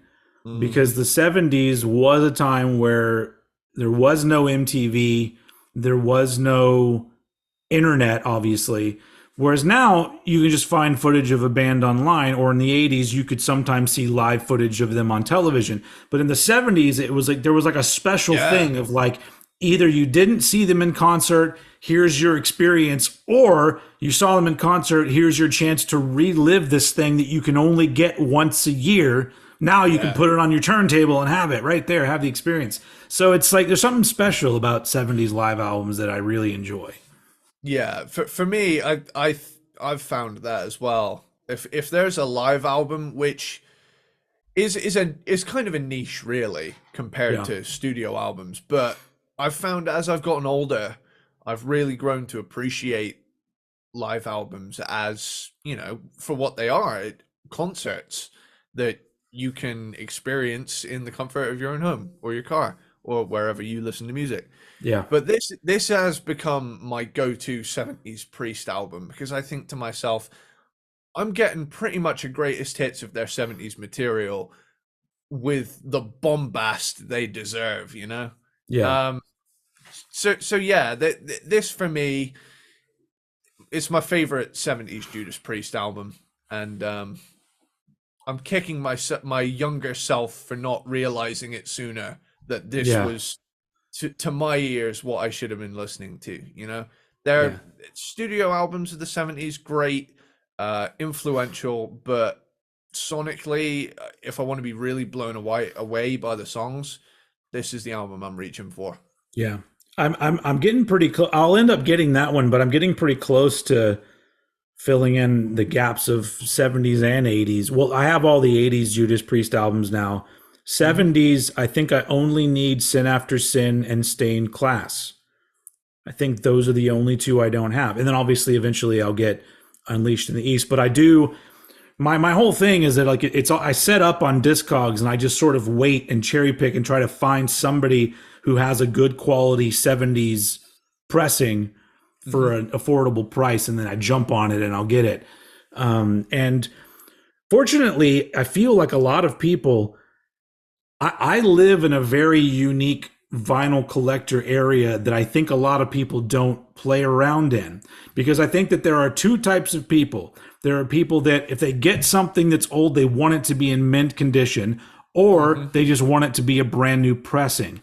because Mm, the 70s was a time where there was no MTV, there was no internet, obviously. Whereas now you can just find footage of a band online, or in the 80s, you could sometimes see live footage of them on television. But in the 70s, it was like there was like a special yeah, thing of like either you didn't see them in concert, here's your experience, or you saw them in concert, here's your chance to relive this thing that you can only get once a year. Now you can yeah. put it on your turntable and have it right there, have the experience. So it's like there's something special about 70s live albums that I really enjoy. Yeah, for me, I've found that as well. If there's a live album which is kind of a niche really compared Yeah. to studio albums, but I've found as I've gotten older, I've really grown to appreciate live albums as, for what they are, concerts that you can experience in the comfort of your own home or your car or wherever you listen to music. Yeah. But this has become my go-to 70s Priest album because I think to myself, I'm getting pretty much a greatest hits of their 70s material with the bombast they deserve. Yeah. Um so yeah, this for me is my favorite 70s Judas Priest album, and I'm kicking my younger self for not realizing it sooner that this Yeah. was to my ears what I should have been listening to. Yeah. Their studio albums of the 70s, great, influential, but sonically, if I want to be really blown away by the songs, this is the album I'm reaching for. Yeah. I'm getting pretty close. I'll end up getting that one, but I'm getting pretty close to filling in the gaps of 70s and 80s. Well, I have all the 80s Judas Priest albums now. Hmm. 70s, I think I only need Sin After Sin and Stained Class. I think those are the only two I don't have. And then obviously eventually I'll get Unleashed in the East, but I do my whole thing is that like it's I set up on Discogs and I just sort of wait and cherry pick and try to find somebody who has a good quality 70s pressing for Hmm. an affordable price, and then I jump on it and I'll get it. And fortunately, I feel like a lot of people. I live in a very unique vinyl collector area that I think a lot of people don't play around in, because I think that there are two types of people. There are people that if they get something that's old, they want it to be in mint condition, or Hmm. they just want it to be a brand new pressing.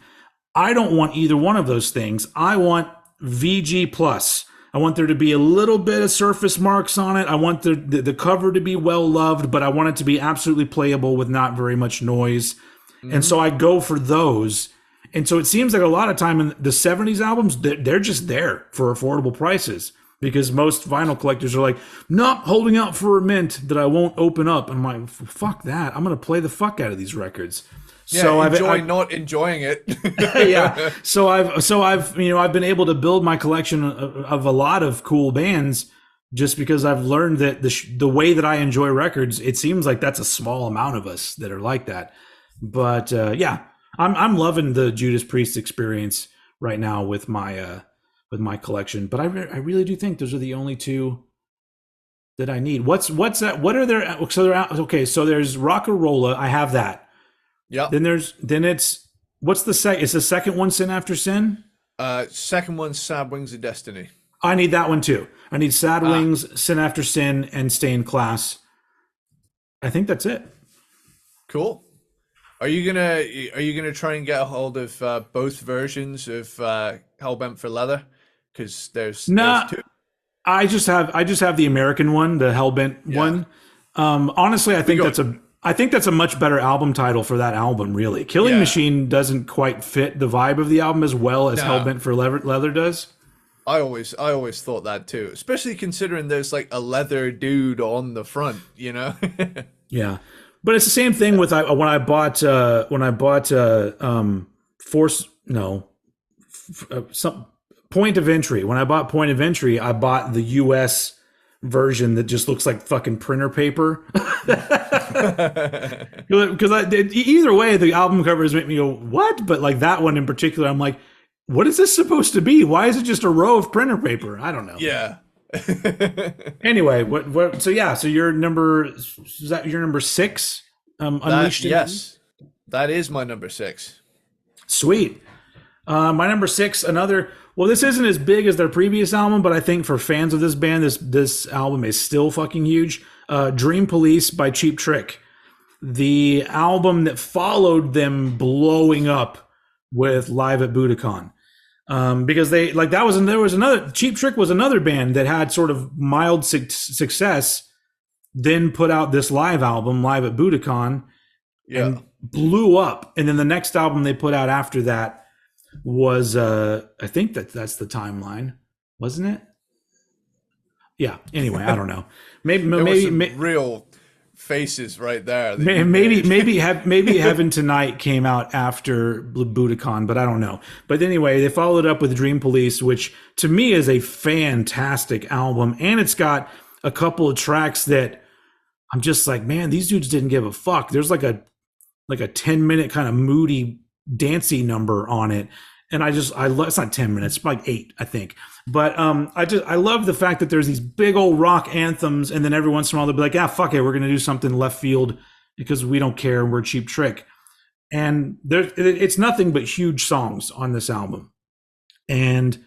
I don't want either one of those things. I want VG plus. I want there to be a little bit of surface marks on it. I want the cover to be well loved, but I want it to be absolutely playable with not very much noise. And Hmm. so I go for those. And so it seems like a lot of time in the 70s albums, they're just there for affordable prices, because most vinyl collectors are like, nope, holding out for a mint that I won't open up. And I'm like, fuck that. I'm going to play the fuck out of these records. Yeah, So enjoy not enjoying it. yeah. I've been able to build my collection of a lot of cool bands just because I've learned that the way that I enjoy records, it seems like that's a small amount of us that are like that. But yeah, I'm loving the Judas Priest experience right now with my collection. But I really do think those are the only two that I need. What's that? What are there? So they're out, okay. So there's Rockarola. I have that. Yep. Then it's what's the second? Is the second one Sin After Sin? Second one's Sad Wings of Destiny. I need that one too. I need Sad Ah, Wings, Sin After Sin, and Stay in Class. I think that's it. cool. Are you gonna try and get a hold of both versions of Hellbent for Leather? Because there's Nah, two. I just have the American one, the Hellbent Yeah, one. Honestly, we got I think that's a much better album title for that album. Really, Killing yeah. Machine doesn't quite fit the vibe of the album as well as No, Hellbent for Leather does. I always thought that too, especially considering there's like a leather dude on the front, you know? Yeah, but it's the same thing with when I bought Force no some Point of Entry. When I bought Point of Entry, I bought the U.S. version that just looks like fucking printer paper. Because either way, the album covers make me go what? But like that one in particular, I'm like, what is this supposed to be? Why is it just a row of printer paper? I don't know. Yeah. Anyway, what? So yeah, so is that your number six? That Unleashed. yes, that is my number six. Sweet. My number six, another. Well, this isn't as big as their previous album, but I think for fans of this band, this album is still fucking huge. Dream Police by Cheap Trick, the album that followed them blowing up with Live at Budokan. Because they like that was there was another Cheap Trick was another band that had sort of mild success, then put out this live album, Live at Budokan, Yeah. and blew up. And then the next album they put out after that was I think that's the timeline, wasn't it? Yeah. Anyway, I don't know. Maybe There were some maybe real faces right there that you maybe made. maybe Heaven Tonight came out after Budokan, but I don't know. But anyway, they followed up with Dream Police, which to me is a fantastic album, and it's got a couple of tracks that I'm just like, man, these dudes didn't give a fuck. There's like a 10-minute kind of moody dancey number on it. And I love, it's not 10 minutes, it's like 8, I think. But I love the fact that there's these big old rock anthems, and then every once in a while they'll be like, yeah, fuck it, we're gonna do something left field because we don't care and we're Cheap Trick. And it's nothing but huge songs on this album. And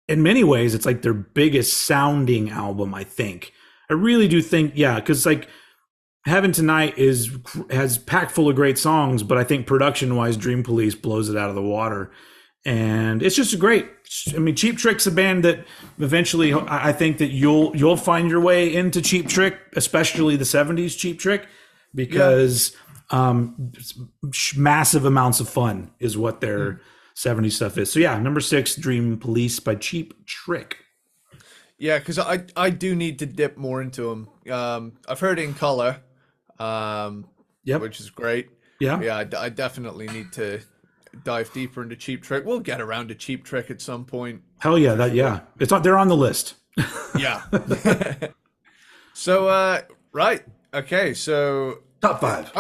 in many ways, it's like their biggest sounding album, I think. I really do think, yeah, because like Heaven Tonight has packed full of great songs, but I think production wise, Dream Police blows it out of the water. And it's just a great. I mean, Cheap Trick's a band that eventually I think that you'll find your way into Cheap Trick, especially the '70s Cheap Trick, because massive amounts of fun is what their '70s stuff is. So yeah, number 6, Dream Police by Cheap Trick. Yeah, because I do need to dip more into them. I've heard In Color, Yep. which is great. Yeah. Yeah, I definitely need to dive deeper into Cheap Trick. We'll get around to Cheap Trick at some point. Hell yeah. Yeah. They're on the list. Yeah. So, right. Okay. So, Top 5.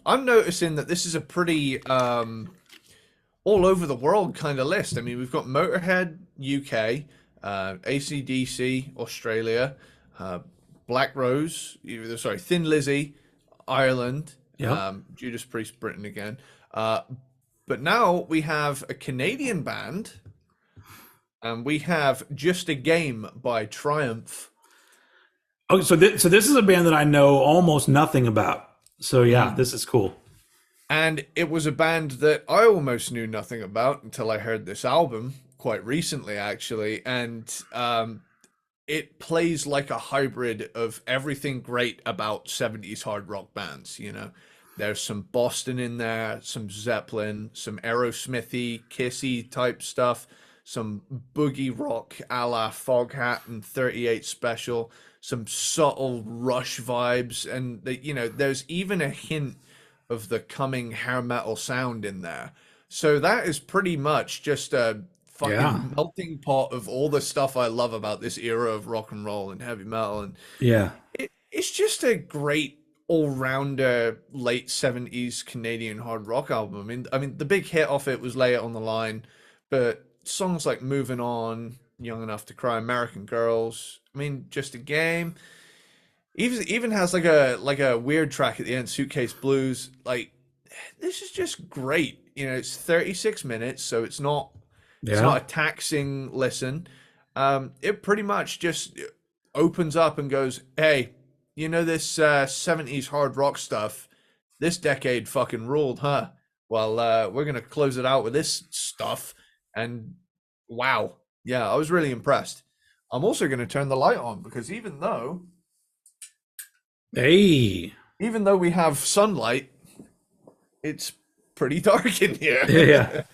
I'm noticing that this is a pretty all over the world kind of list. I mean, we've got Motorhead UK, AC/DC Australia, Black Rose, Thin Lizzy Ireland, Yeah. Judas Priest Britain again. But now we have a Canadian band, and we have Just a Game by Triumph. Oh, so this is a band that I know almost nothing about. So yeah, this is cool. And it was a band that I almost knew nothing about until I heard this album quite recently, actually. And it plays like a hybrid of everything great about 70s hard rock bands, you know. There's some Boston in there, some Zeppelin, some Aerosmithy, Kissy type stuff, some boogie rock a la Foghat and 38 Special, some subtle Rush vibes, and there's even a hint of the coming hair metal sound in there. So that is pretty much just a fucking Yeah. melting pot of all the stuff I love about this era of rock and roll and heavy metal, and Yeah. it's just a great all-rounder late 70s Canadian hard rock album. I mean the big hit off it was Lay It on the Line, but songs like Moving On, Young Enough to Cry, American Girls, I mean Just a Game, even has like a weird track at the end, Suitcase Blues. Like this is just great. You know, it's 36 minutes, so it's Yeah. not a taxing listen. It pretty much just opens up and goes, "Hey, you know this 70s hard rock stuff? This decade fucking ruled, huh? Well, we're gonna close it out with this stuff." And wow, yeah, I was really impressed. I'm also gonna turn the light on because Hey. even though we have sunlight, it's pretty dark in Yeah. here.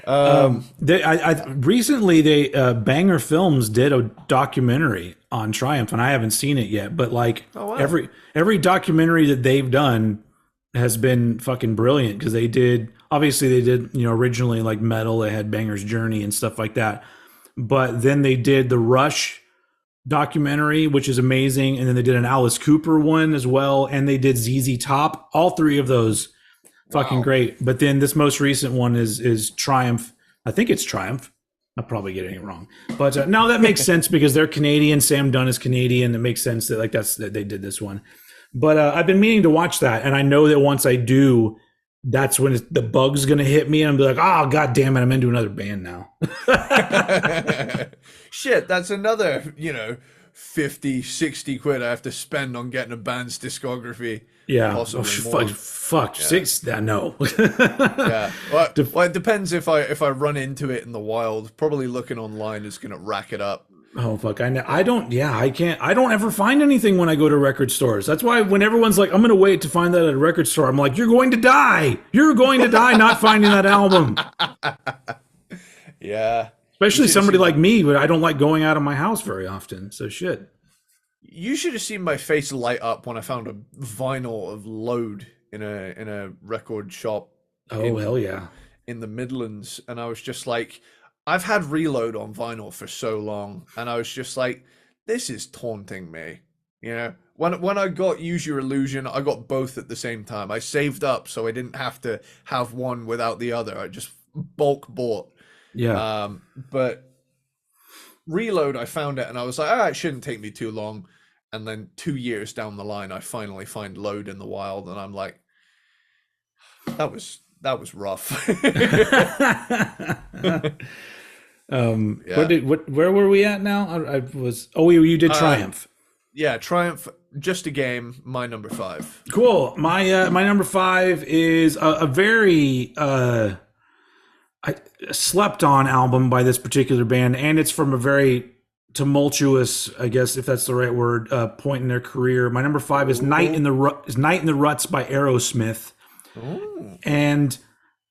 um, Recently they Banger Films did a documentary on Triumph, and I haven't seen it yet. But like oh wow. every documentary that they've done has been fucking brilliant because they did originally like Metal, they had Banger's Journey and stuff like that, but then they did the Rush documentary, which is amazing, and then they did an Alice Cooper one as well, and they did ZZ Top. All three of those fucking Wow. great. But then this most recent one is Triumph. I think it's Triumph. I'm probably getting it wrong, but no, that makes sense because they're Canadian. Sam Dunn is Canadian. It makes sense that that they did this one. But I've been meaning to watch that, and I know that once I do, that's when the bug's gonna hit me, and I'm be like, oh god damn it, I'm into another band now. Shit, that's another, 50, 60 quid I have to spend on getting a band's discography. Yeah, Possibly more. fuck, Yeah. six. No. Yeah. Well, it depends if I run into it in the wild. Probably looking online is gonna rack it up. Oh fuck! I know. I don't. Yeah, I can't. I don't ever find anything when I go to record stores. That's why when everyone's like, "I'm going to wait to find that at a record store," I'm like, "You're going to die. You're going to die not finding that album." Yeah. You Especially should have somebody seen like me, but I don't like going out of my house very often. So shit. you should have seen my face light up when I found a vinyl of Load in a record shop Oh in hell yeah. in the Midlands, and I was just like, I've had Reload on vinyl for so long, and I was just like, this is taunting me. When I got Use Your Illusion, I got both at the same time. I saved up so I didn't have to have one without the other. I just bulk bought. Yeah. But Reload, I found it, and I was like, it shouldn't take me too long. And then 2 years down the line, I finally find Load in the wild, and I'm like, that was rough. Yeah. Where were we at now? I was. Oh, you did Triumph. Yeah, Triumph, just a game, my number 5. Cool. My number 5 is a very slept on album by this particular band, and it's from a very tumultuous, I guess if that's the right word, point in their career. My number 5 is Night in the Ruts by Aerosmith. Ooh. And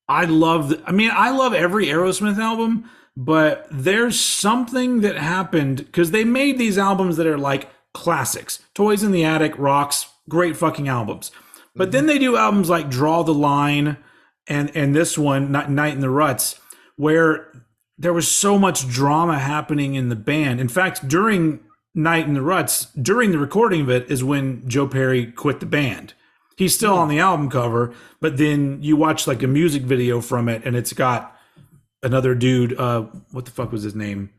I love every Aerosmith album, but there's something that happened because they made these albums that are like classics. Toys in the Attic, Rocks, great fucking albums. But then they do albums like Draw the Line and this one, Night in the Ruts, where there was so much drama happening in the band. In fact, during Night in the Ruts, during the recording of it is when Joe Perry quit the band. He's still on the album cover, but then you watch like a music video from it and it's got another dude, what the fuck was his name?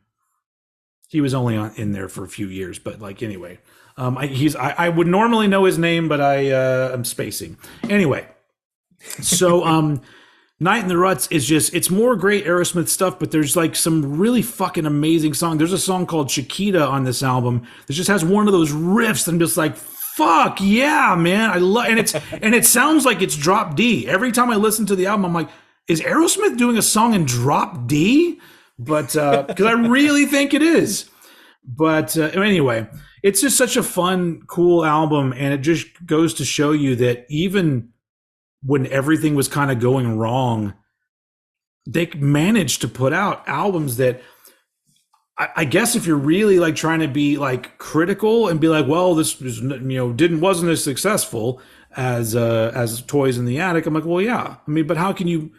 He was only in there for a few years, but like anyway. I would normally know his name, but I'm spacing. Anyway, so Night in the Ruts is it's more great Aerosmith stuff, but there's like some really fucking amazing songs. There's a song called Chiquita on this album that just has one of those riffs and just like, fuck yeah, man. I love and it sounds like it's drop D. Every time I listen to the album, I'm like, is Aerosmith doing a song in drop D? But because I really think it is. But anyway, it's just such a fun, cool album, and it just goes to show you that even when everything was kind of going wrong, they managed to put out albums that I guess if you're really like trying to be like critical and be like, well, this was, wasn't as successful as Toys in the Attic. I'm like, well, yeah. I mean, but how can you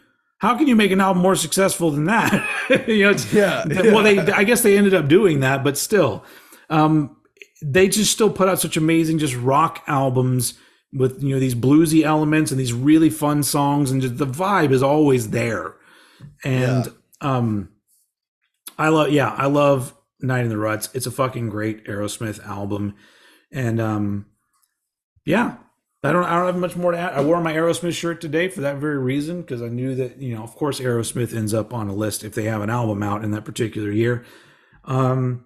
make an album more successful than that? Yeah. Well, I guess they ended up doing that, but still, they just still put out such amazing just rock albums with these bluesy elements and these really fun songs, and just the vibe is always there. And I love Night in the Ruts. It's a fucking great Aerosmith album, and I don't have much more to add. I wore my Aerosmith shirt today for that very reason because I knew that of course Aerosmith ends up on a list if they have an album out in that particular year. Um,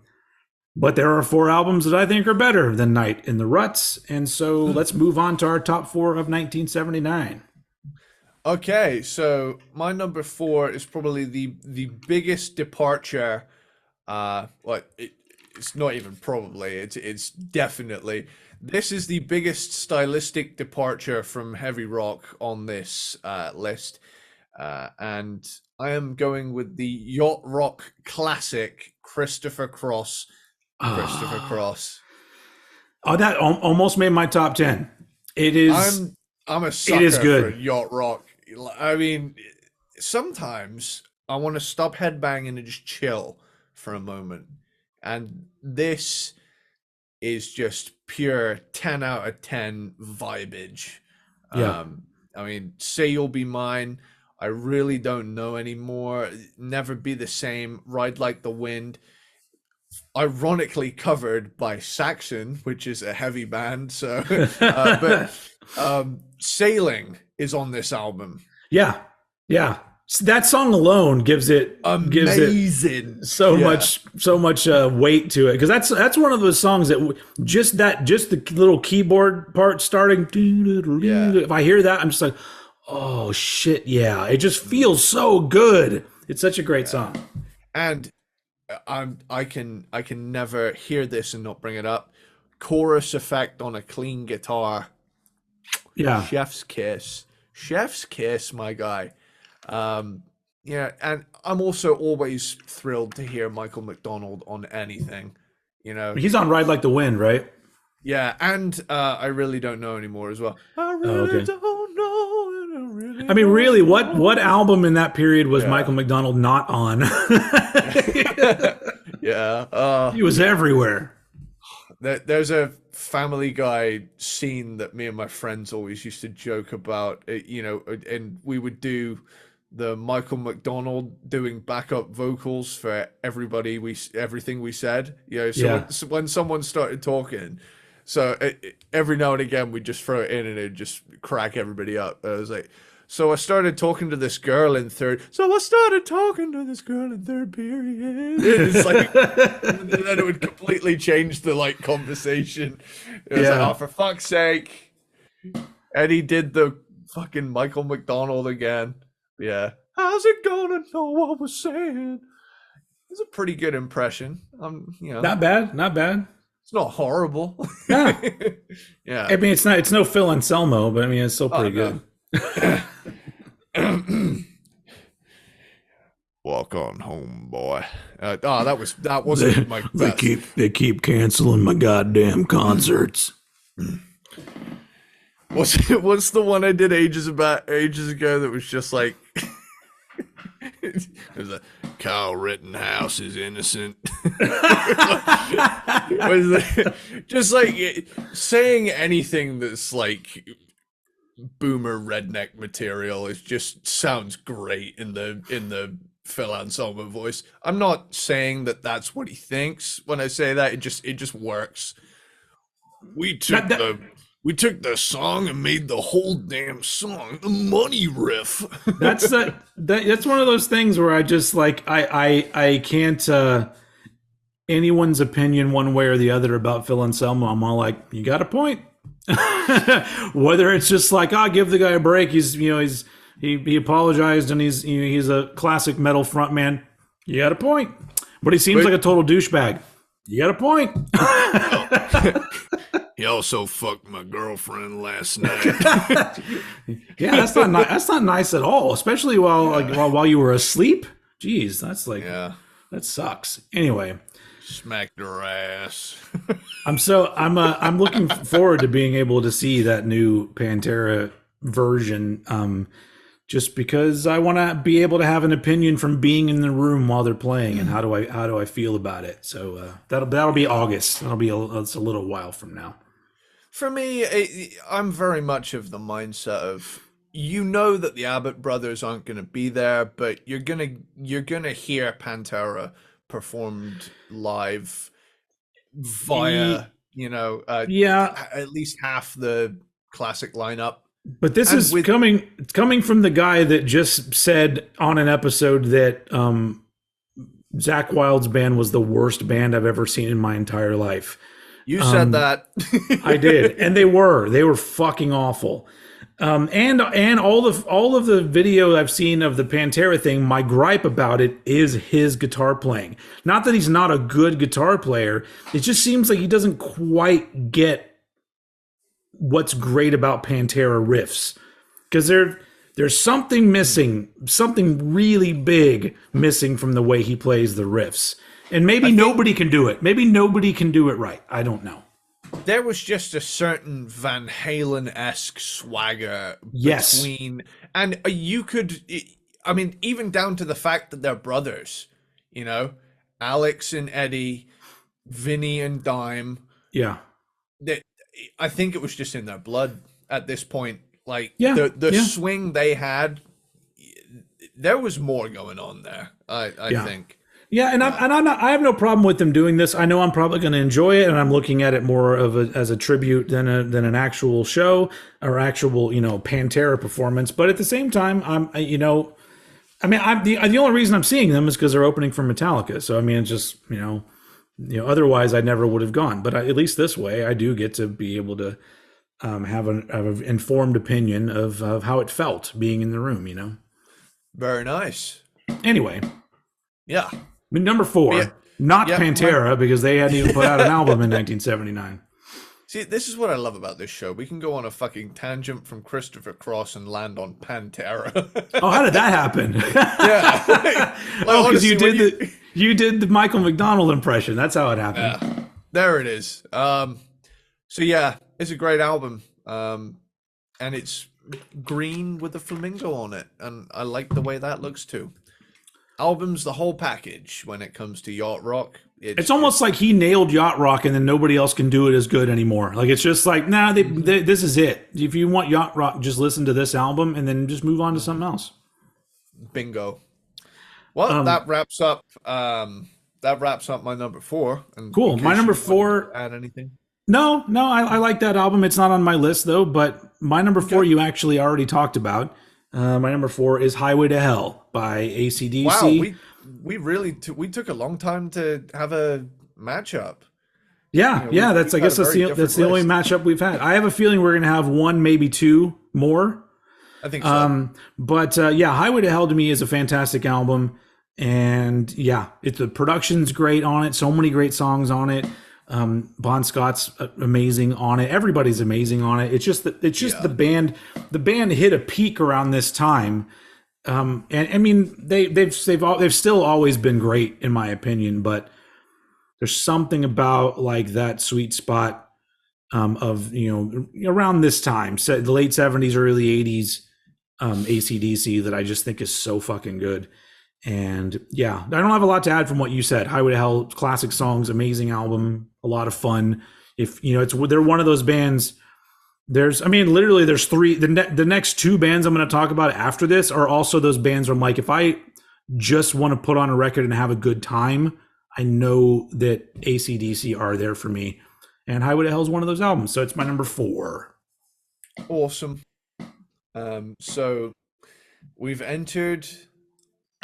but there are four albums that I think are better than Night in the Ruts, and so let's move on to our top four of 1979. Okay, so my number four is probably the biggest departure. It's not even probably. It's definitely. This is the biggest stylistic departure from heavy rock on this list, and I am going with the yacht rock classic Christopher Cross. Christopher Oh, Cross. that almost made my top 10. It is. I'm a It is sucker for good. yacht rock. I mean, sometimes I want to stop headbanging and just chill for a moment. And this is just pure 10 out of 10 vibage. Yeah. I mean, Say You'll Be Mine. I really don't know anymore. Never Be the Same. Ride Like the Wind. Ironically covered by Saxon, which is a heavy band. So, but Sailing is on this album. Yeah. Yeah. That song alone gives it Amazing. so Yeah. much weight to it because that's one of those songs that just the little keyboard part starting. Yeah. If I hear that, I'm just like, oh shit, yeah! It just feels so good. It's such a great Yeah. song. And I can never hear this and not bring it up. Chorus effect on a clean guitar. Yeah, Chef's kiss. Chef's kiss, my guy. Um, yeah, and I'm also always thrilled to hear Michael McDonald on anything. You know, he's on "Ride Like the Wind," right? yeah, and I really don't know anymore as well. I Oh, really okay. don't know, and I really I mean, don't really, what know. album in that period was Yeah, Michael McDonald not on? yeah. He was everywhere. There's a Family Guy scene that me and my friends always used to joke about. And we would do the Michael McDonald doing backup vocals for everything we said. So Yeah. when someone started talking, so every now and again we just throw it in and it just crack everybody up. I was like, so I started talking to this girl in third. So I started talking to this girl in third period. It's like, and then it would completely change the like conversation. It was like, oh, Yeah. for fuck's sake! Eddie did the fucking Michael McDonald again. Yeah. How's it gonna know what we're saying? It's a pretty good impression. Not bad. Not bad. It's not horrible. Yeah. Yeah. I mean, it's no Phil Anselmo, but I mean, it's still Oh pretty no. good. Walk on home, boy. That wasn't my best. They keep canceling my goddamn concerts. What's the one I did ages ago that was just like it was a Kyle Rittenhouse is innocent. Just like saying anything that's like boomer redneck material is just sounds great in the Phil Anselmo voice. I'm not saying that that's what he thinks when I say that. It just works. We That, took that, the we took the song and made the whole damn song the money riff. that's one of those things where I just like I can't anyone's opinion one way or the other about Phil Anselmo. I'm all like, you got a point. Whether it's just like, oh, give the guy a break. He apologized and he's a classic metal frontman. You got a point. But he seems But like a total douchebag. You got a point. he also fucked my girlfriend last night. Yeah, that's not nice at all, especially while you were asleep. Jeez, that's like Yeah, that sucks. Anyway, smacked her ass. I'm looking forward to being able to see that new Pantera version. Just because I want to be able to have an opinion from being in the room while they're playing, and how do I feel about it? So that'll be August. It's a little while from now. For me, I'm very much of the mindset of that the Abbott brothers aren't going to be there, but you're gonna hear Pantera performed live via Ye- you know Yeah, at least half the classic lineup. But this And is with coming from the guy that just said on an episode that Zach Wild's band was the worst band I've ever seen in my entire life. you said that. I did, and they were fucking awful. And all of the video I've seen of the Pantera thing, my gripe about it is his guitar playing. Not that he's not a good guitar player, it just seems like he doesn't quite get what's great about Pantera riffs, because there's something missing, something really big missing from the way he plays the riffs. And maybe nobody can do it. Maybe nobody can do it right. I don't know. There was just a certain Van Halen-esque swagger Yes. between, and you could, I mean, even down to the fact that they're brothers, you know, Alex and Eddie, Vinny and Dime. Yeah. That I think it was just in their blood at this point. Like Yeah, the yeah. swing they had, there was more going on there. I Yeah. think. Yeah, and I have no problem with them doing this. I know I'm probably going to enjoy it, and I'm looking at it more as a tribute than an actual show or actual Pantera performance. But at the same time, I'm the only reason I'm seeing them is because they're opening for Metallica. So I mean, it's just otherwise I never would have gone. But at least this way, I do get to be able to have an informed opinion of how it felt being in the room. Very nice. Anyway. Yeah. I mean, number 4, Yeah. not Yeah, Pantera, because they hadn't even put out an album in 1979. See, this is what I love about this show. We can go on a fucking tangent from Christopher Cross and land on Pantera. Oh, how did that happen? Yeah. Oh, because you did the Michael McDonald impression. That's how it happened. Yeah. There it is. So yeah, it's a great album. And it's green with a flamingo on it, and I like the way that looks too. Albums, the whole package when it comes to yacht rock. It's almost like he nailed yacht rock, and then nobody else can do it as good anymore. Like it's just like, nah, this is it. If you want yacht rock, just listen to this album, and then just move on to something else. Bingo. Well, that wraps up. That wraps up my number 4. And cool. My number 4. Add anything? No, I like that album. It's not on my list though. But my number 4, you actually already talked about. My number 4 is "Highway to Hell" by AC/DC. Wow, we really we took a long time to have a matchup. Yeah, that's I guess that's the only matchup we've had. I have a feeling we're gonna have one, maybe 2 more. I think so. But "Highway to Hell" to me is a fantastic album, and the production's great on it. So many great songs on it. Bon Scott's amazing on it. Everybody's amazing on it. It's just the band. The band hit a peak around this time, and I mean they've still always been great in my opinion. But there's something about like that sweet spot of around this time, the late '70s, early '80s, AC/DC that I just think is so fucking good. And I don't have a lot to add from what you said. "Highway to Hell," classic songs, amazing album, a lot of fun. If they're one of those bands. There's 3. The next 2 bands I'm going to talk about after this are also those bands where I'm like, if I just want to put on a record and have a good time, I know that AC/DC are there for me. And "Highway to Hell" is one of those albums, so it's my number 4. Awesome. So we've entered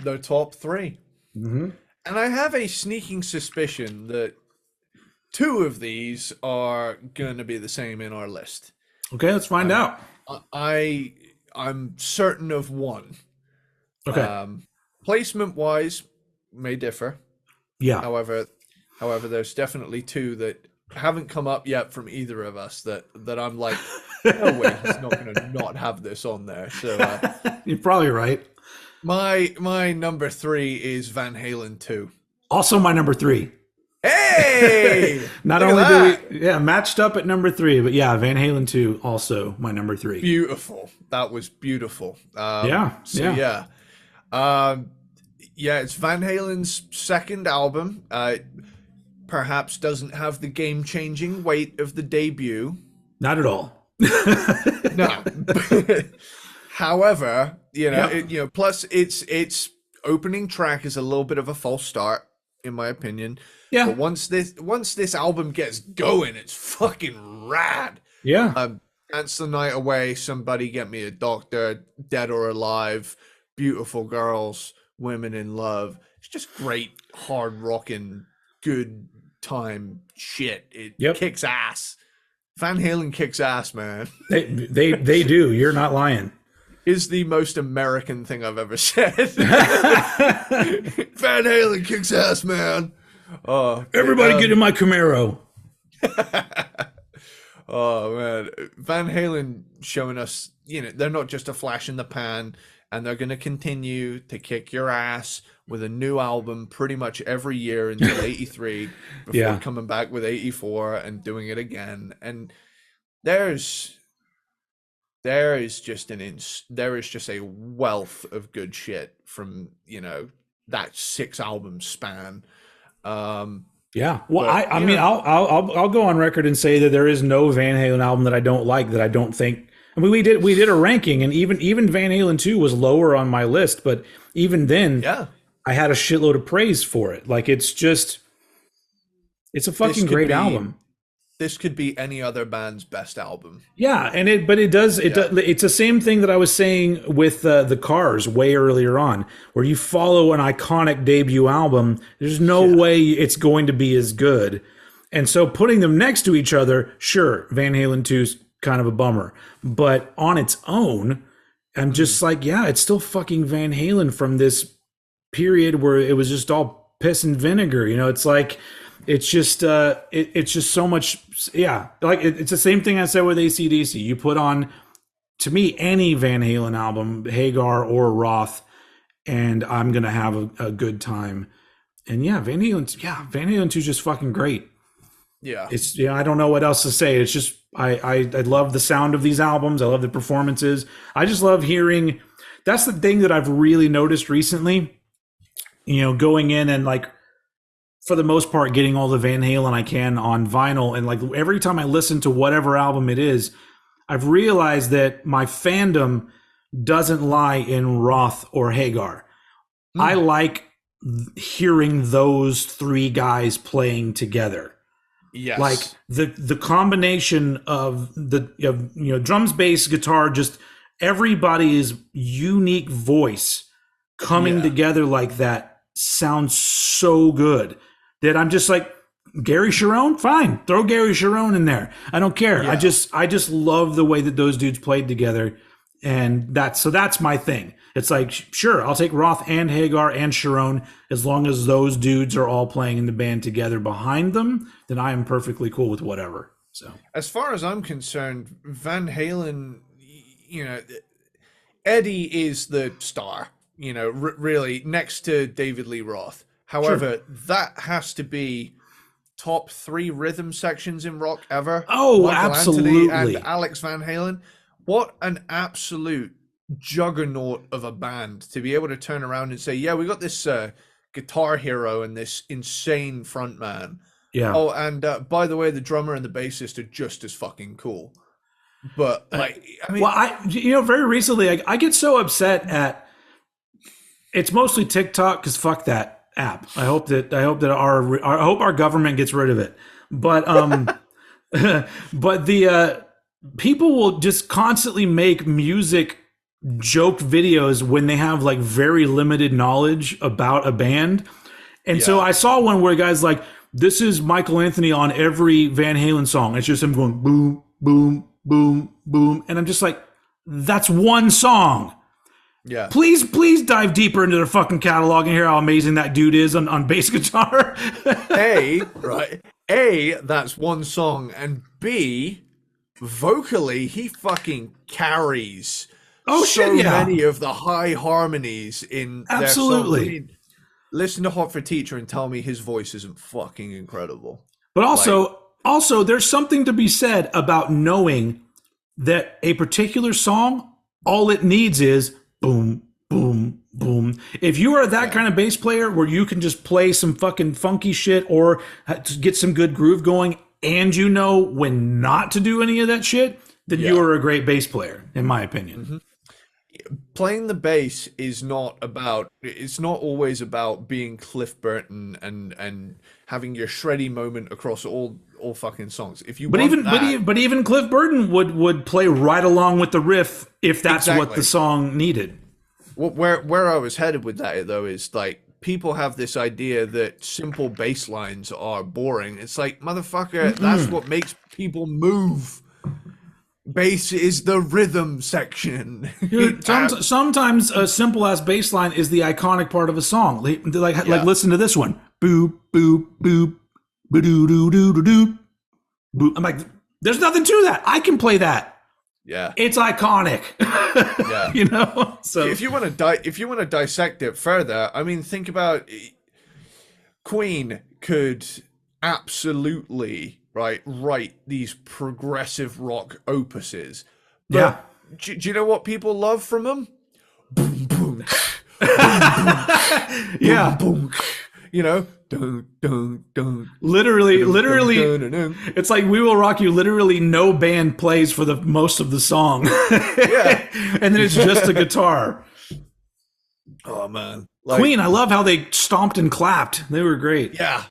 the top 3. Mm-hmm. And I have a sneaking suspicion that 2 of these are going to be the same in our list. Okay, let's find out. I'm certain of 1. Okay. Placement wise may differ. Yeah. However, there's definitely 2 that haven't come up yet from either of us that I'm like, no way, he's not going to not have this on there. So you're probably right. My number 3 is Van Halen 2. Also my number 3. Hey! Not only do we matched up at number 3, but Van Halen 2 also my number 3. Beautiful. That was beautiful. It's Van Halen's second album. Perhaps doesn't have the game-changing weight of the debut. Not at all. No. However, plus its opening track is a little bit of a false start, in my opinion. Yeah. But once this album gets going, it's fucking rad. Yeah. Dance the Night Away, Somebody Get Me a Doctor, Dead or Alive, Beautiful Girls, Women in Love. It's just great, hard rocking, good time shit. It Yep. kicks ass. Van Halen kicks ass, man. They do. You're not lying. Is the most American thing I've ever said. Van Halen kicks ass, man. Everybody get in my Camaro. Oh man, Van Halen showing us, they're not just a flash in the pan, and they're going to continue to kick your ass with a new album pretty much every year until 83 before coming back with 84 and doing it again. And there is just a wealth of good shit from, that 6 album span. Yeah. Well, I mean, I'll go on record and say that there is no Van Halen album that I don't like, that I don't think. I mean, we did a ranking, and even Van Halen 2 was lower on my list, but even then, I had a shitload of praise for it. Like, it's a fucking great album. This could be any other band's best album. Yeah, it's the same thing that I was saying with the Cars way earlier on, where you follow an iconic debut album, there's no way it's going to be as good. And so putting them next to each other, sure, Van Halen 2's kind of a bummer, but on its own, I'm just like, yeah, it's still fucking Van Halen from this period where it was just all piss and vinegar. It's like, it's just it's just so much. Yeah, like it's the same thing I said with AC/DC. You put on, to me, any Van Halen album, Hagar or Roth, and I'm gonna have a good time. And Van Halen 2 is just fucking great. Yeah, it's I don't know what else to say. It's just I love the sound of these albums. I love the performances. I just love hearing. That's the thing that I've really noticed recently. Going in and like, for the most part, getting all the Van Halen I can on vinyl. And like every time I listen to whatever album it is, I've realized that my fandom doesn't lie in Roth or Hagar. I like hearing those 3 guys playing together. Yes. Like the combination of drums, bass, guitar, just everybody's unique voice coming together like that sounds so good. That I'm just like, Gary Sharon, fine, throw Gary Sharon in there. I don't care. I just love the way that those dudes played together, and that's my thing. It's like, sure, I'll take Roth and Hagar and Sharon as long as those dudes are all playing in the band together behind them. Then I am perfectly cool with whatever. So, as far as I'm concerned, Van Halen, Eddie is the star. Really next to David Lee Roth. However, that has to be top 3 rhythm sections in rock ever. Oh, Michael absolutely. Anthony and Alex Van Halen. What an absolute juggernaut of a band to be able to turn around and say, yeah, we got this guitar hero and this insane frontman. Yeah. Oh, and by the way, the drummer and the bassist are just as fucking cool. But like, I mean, well, very recently, I get so upset at. It's mostly TikTok, because fuck that app. I hope that our government gets rid of it. But but the people will just constantly make music joke videos when they have like very limited knowledge about a band. And so I saw one where a guy's like, this is Michael Anthony on every Van Halen song. It's just him going boom, boom, boom, boom. And I'm just like, that's one song. Yeah. Please dive deeper into their fucking catalog and hear how amazing that dude is on bass guitar. A, that's one song, and B, vocally he fucking carries many of the high harmonies in their songs. I mean, listen to Hot for Teacher and tell me his voice isn't fucking incredible. But also there's something to be said about knowing that a particular song, all it needs is boom, boom, boom. If you are that kind of bass player where you can just play some fucking funky shit or get some good groove going, and you know when not to do any of that shit, then you are a great bass player, in my opinion. playing the bass is not about, it's not always about being Cliff Burton and having your shreddy moment across all fucking songs. If you But want even but that, even, but even Cliff Burton would play right along with the riff if that's what the exactly. song needed. Where I was headed with that though is like people have this idea that simple bass lines are boring. It's like, motherfucker, that's what makes people move. Bass is the rhythm section. Dude, sometimes a simple ass bass line is the iconic part of a song. Like Yeah, listen to this one. Boop boop boop ba doo doo doo doo doo. Boop. I'm like, there's nothing to that. I can play that. yeah, It's iconic. yeah. You know. So If you want to dissect it further, I mean, think about Queen could absolutely write these progressive rock opuses, yeah. but do you know what people love from them? Boom boom boom boom Yeah. boom. You know, dun dun dun. Literally, Dun, dun, dun. it's like "We Will Rock You." Literally, no band plays for the most of the song, Yeah. and then it's just a guitar. Oh man. Like, Queen, I love how they stomped and clapped. They were great. yeah.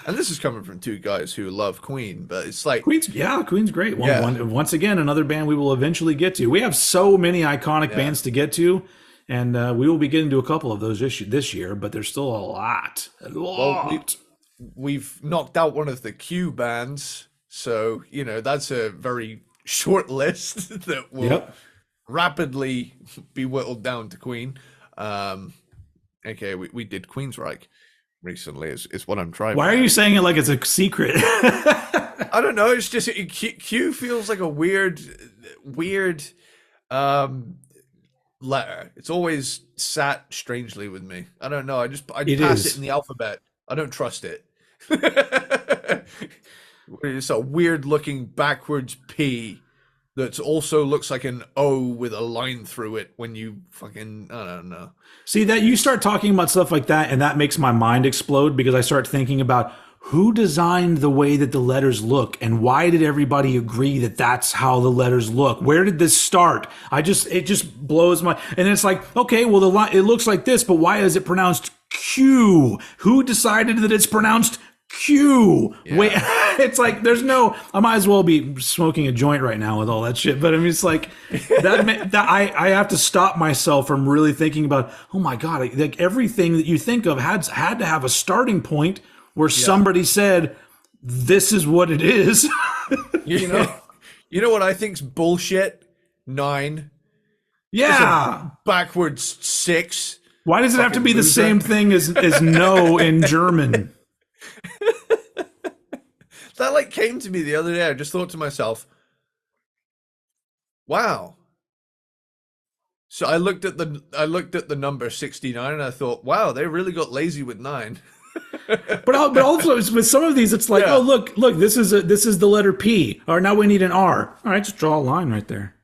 And this is coming from two guys who love Queen, but it's like, Queen's great. Yeah. Once again, another band we will eventually get to. We have so many iconic Yeah. bands to get to, and we will be getting to a couple of those this year. But there's still a lot. well, we've knocked out one of the Q bands, so you know that's a very short list that will Yep. rapidly be whittled down to Queen. Okay, we did Queensryche recently. Is what I'm trying. Why are you saying it like it's a secret? I don't know. It's just Q feels like a weird letter. It's always sat strangely with me. I don't know. I It pass is. it in the alphabet. I don't trust it. It's a weird looking backwards P that also looks like an O with a line through it when you fucking, I don't know. See that you start talking about stuff like that, and that makes my mind explode because I start thinking about who designed the way that the letters look, and why did everybody agree that that's how the letters look? Where did this start? It just blows my. And it's like, okay, well it looks like this, but why is it pronounced Q? Who decided that it's pronounced Q? Yeah. Wait, it's like there's no. I might as well be smoking a joint right now with all that shit. But I mean, it's like that. I have to stop myself from really thinking about. Oh my god! Like everything that you think of had to have a starting point where somebody said, "This is what it is." You know, you know what I think's bullshit? 9. Yeah. Backwards 6. Why does it have to Fucking be the loser. same thing as no in German? That like came to me the other day. I just thought to myself, wow. So I looked at the number 69 and I thought, wow, they really got lazy with 9. But also with some of these, it's like, Yeah. oh look, this is the letter P. Or now we need an R. All right, just draw a line right there.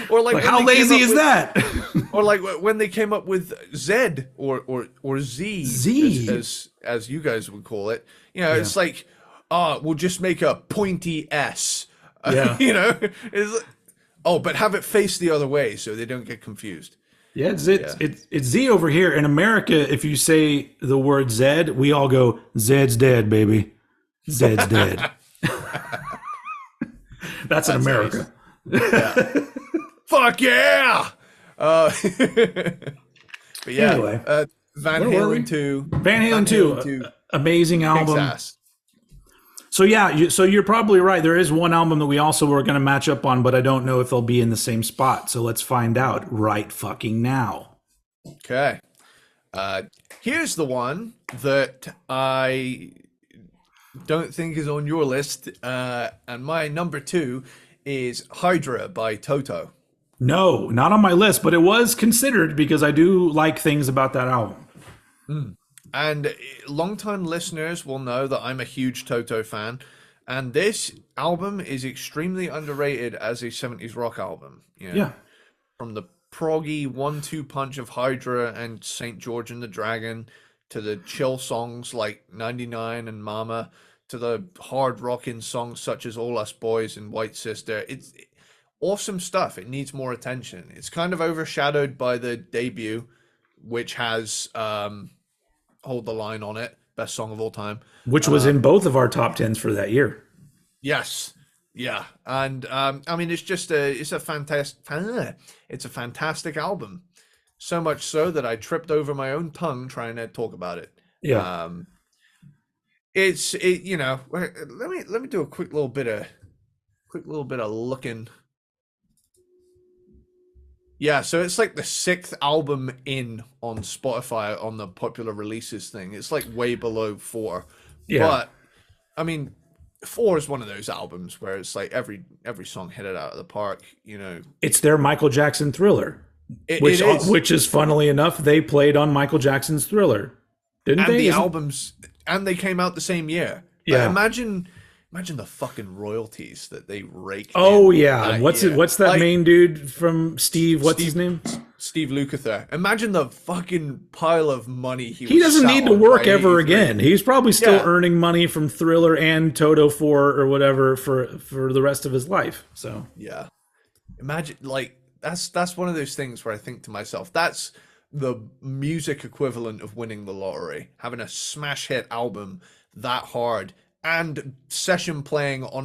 Or like, Like when how they came lazy up is with- that? Or like when they came up with Z or Z, Z. as you guys would call it. You know, it's like, we'll just make a pointy S. Yeah. You know, it's like, oh, but have it face the other way so they don't get confused. Yeah, it's Z over here in America. If you say the word Z, we all go Zed's dead, baby. Zed's dead. That's in America. Fuck yeah! But yeah, Anyway, Van where were we? Halen 2. Van Halen 2, amazing Kicks album. ass. So yeah, so you're probably right. There is one album that we also were going to match up on, but I don't know if they'll be in the same spot. So let's find out right fucking now. Okay. Here's the one that I don't think is on your list. And my number 2 is Hydra by Toto. No, not on my list, but it was considered because I do like things about that album. And longtime listeners will know that I'm a huge Toto fan. And this album is extremely underrated as a 70s rock album. You know, Yeah. from the proggy 1-2 punch of Hydra and St. George and the Dragon to the chill songs like 99 and Mama to the hard rocking songs such as All Us Boys and White Sister. It's awesome stuff. It needs more attention. It's kind of overshadowed by the debut, which has Hold the Line on it, best song of all time. Which was in both of our top tens for that year. Yes. Yeah. And I mean, it's a fantastic album. So much so that I tripped over my own tongue trying to talk about it. Yeah. You know, let me do a quick little bit of looking. Yeah, so it's like the 6th album in on Spotify on the popular releases thing. It's like way below 4. Yeah. But I mean, 4 is one of those albums where it's like every song hit it out of the park, you know. It's their Michael Jackson Thriller. It is. Which is funnily enough, they played on Michael Jackson's Thriller. Didn't they? And they came out the same year. Yeah. Like, imagine the fucking royalties that they raked. Oh yeah. What's that like, main dude from Steve? What's his name? Steve Lukather. Imagine the fucking pile of money he doesn't need to work ever again. He's probably still earning money from Thriller and Toto 4 or whatever for the rest of his life. So yeah. Imagine, like, that's one of those things where I think to myself, that's the music equivalent of winning the lottery, having a smash hit album that hard and session playing on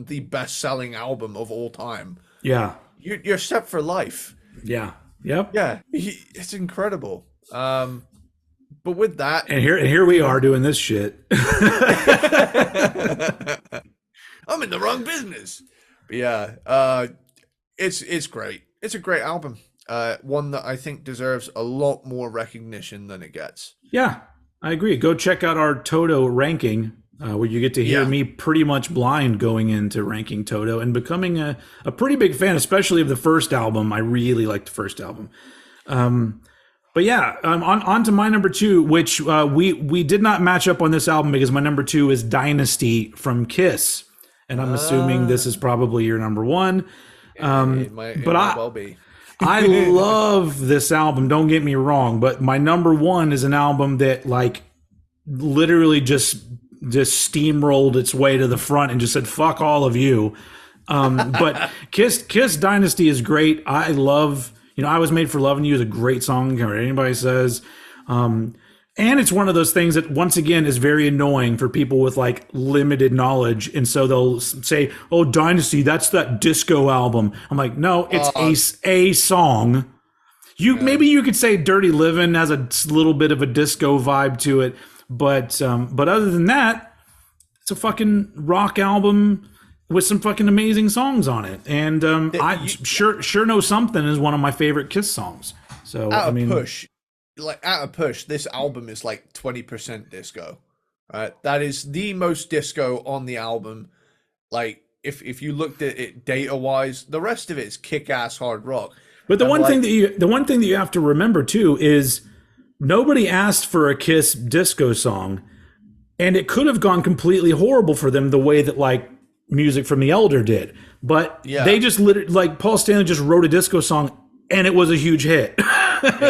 the best-selling album of all time. Yeah. You're set for life. Yeah. Yep. Yeah. It's incredible. But with that, and here we are doing this shit. I'm in the wrong business. But yeah, it's great. It's a great album. One that I think deserves a lot more recognition than it gets. Yeah, I agree. Go check out our Toto ranking, where you get to hear me pretty much blind going into ranking Toto and becoming a pretty big fan, especially of the first album. I really liked the first album. But yeah, on to my number 2, which we did not match up on this album because my number 2 is Dynasty from Kiss. And I'm assuming this is probably your number 1. It might well be. I love this album, don't get me wrong, but my number 1 is an album that like literally just steamrolled its way to the front and just said, fuck all of you. But Kiss Dynasty is great. I love, I Was Made for Loving You is a great song, or anybody says. And it's one of those things that, once again, is very annoying for people with like limited knowledge. And so they'll say, oh, Dynasty, that's that disco album. I'm like, no, it's a song. Maybe you could say Dirty Livin' has a little bit of a disco vibe to it. But other than that, it's a fucking rock album with some fucking amazing songs on it. And I sure Know Something is one of my favorite Kiss songs. So at a push, this album is like 20% disco, right? That is the most disco on the album. Like, if you looked at it data wise, the rest of it is kick-ass hard rock. But the one thing that you have to remember too is nobody asked for a Kiss disco song, and it could have gone completely horrible for them the way that like Music from the Elder did. But they just literally, like, Paul Stanley just wrote a disco song and it was a huge hit.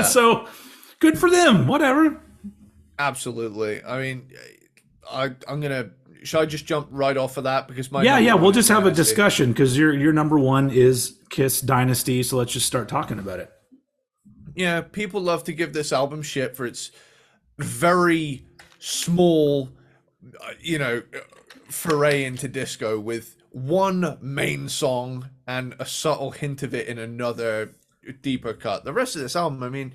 So good for them. Whatever. Absolutely. I mean, should I just jump right off of that? Because we'll just have a discussion because your number 1 is Kiss Dynasty. So let's just start talking about it. Yeah. People love to give this album shit for its very small, foray into disco with one main song and a subtle hint of it in another deeper cut. The rest of this album, I mean,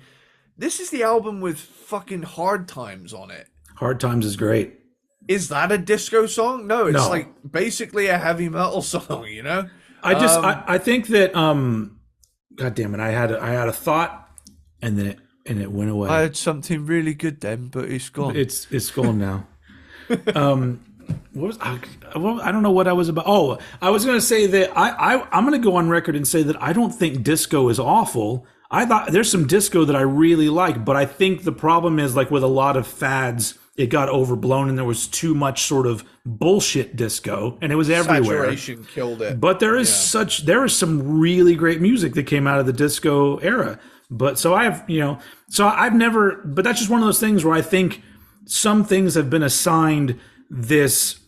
this is the album with fucking Hard Times on it. Hard Times is great. Is that a disco song? No, it's like basically a heavy metal song, I think that God damn it, I had a thought and then it went away. I had something really good then, but it's gone. It's gone now. I don't know what I was about. Oh, I was going to say that I'm going to go on record and say that I don't think disco is awful. I thought there's some disco that I really like, but I think the problem is, like with a lot of fads, it got overblown and there was too much sort of bullshit disco and it was everywhere. Saturation killed it. But there is some really great music that came out of the disco era. But so I've never, but that's just one of those things where I think some things have been assigned this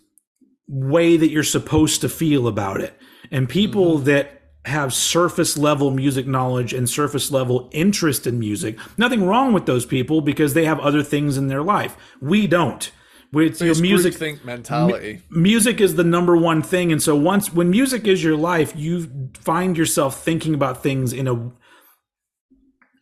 way that you're supposed to feel about it. And people that have surface level music knowledge and surface level interest in music, nothing wrong with those people because they have other things in their life. We don't. With your music think mentality. Music is the number one thing, and so when music is your life, you find yourself thinking about things in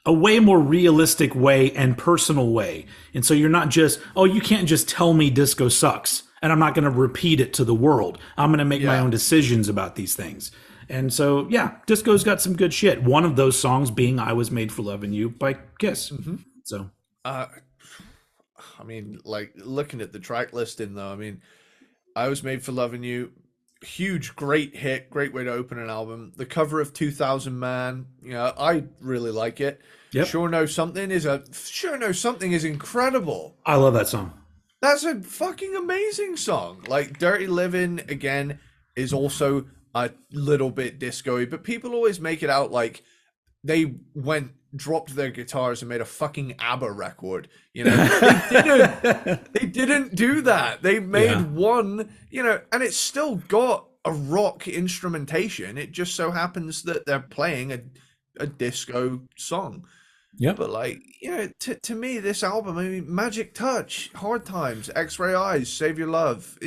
a way more realistic way and personal way. And so you're not just, oh, you can't just tell me disco sucks and I'm not going to repeat it to the world. I'm going to make my own decisions about these things. And so, yeah, disco's got some good shit. One of those songs being I Was Made for Loving You by Kiss. So, I mean, like, looking at the track listing, though, I mean, I Was Made for Loving You, huge, great hit, great way to open an album. The cover of 2000 Man, you know, I really like it. Yep. Sure Know Something is incredible. I love that song. That's a fucking amazing song. Like, Dirty Living, again, is also a little bit disco-y, but people always make it out like they dropped their guitars and made a fucking ABBA record. You know, they didn't do that. They made one, you know, and it's still got a rock instrumentation. It just so happens that they're playing a disco song. Yeah. But like, you know, to me, this album, I mean, Magic Touch, Hard Times, X-Ray Eyes, Save Your Love.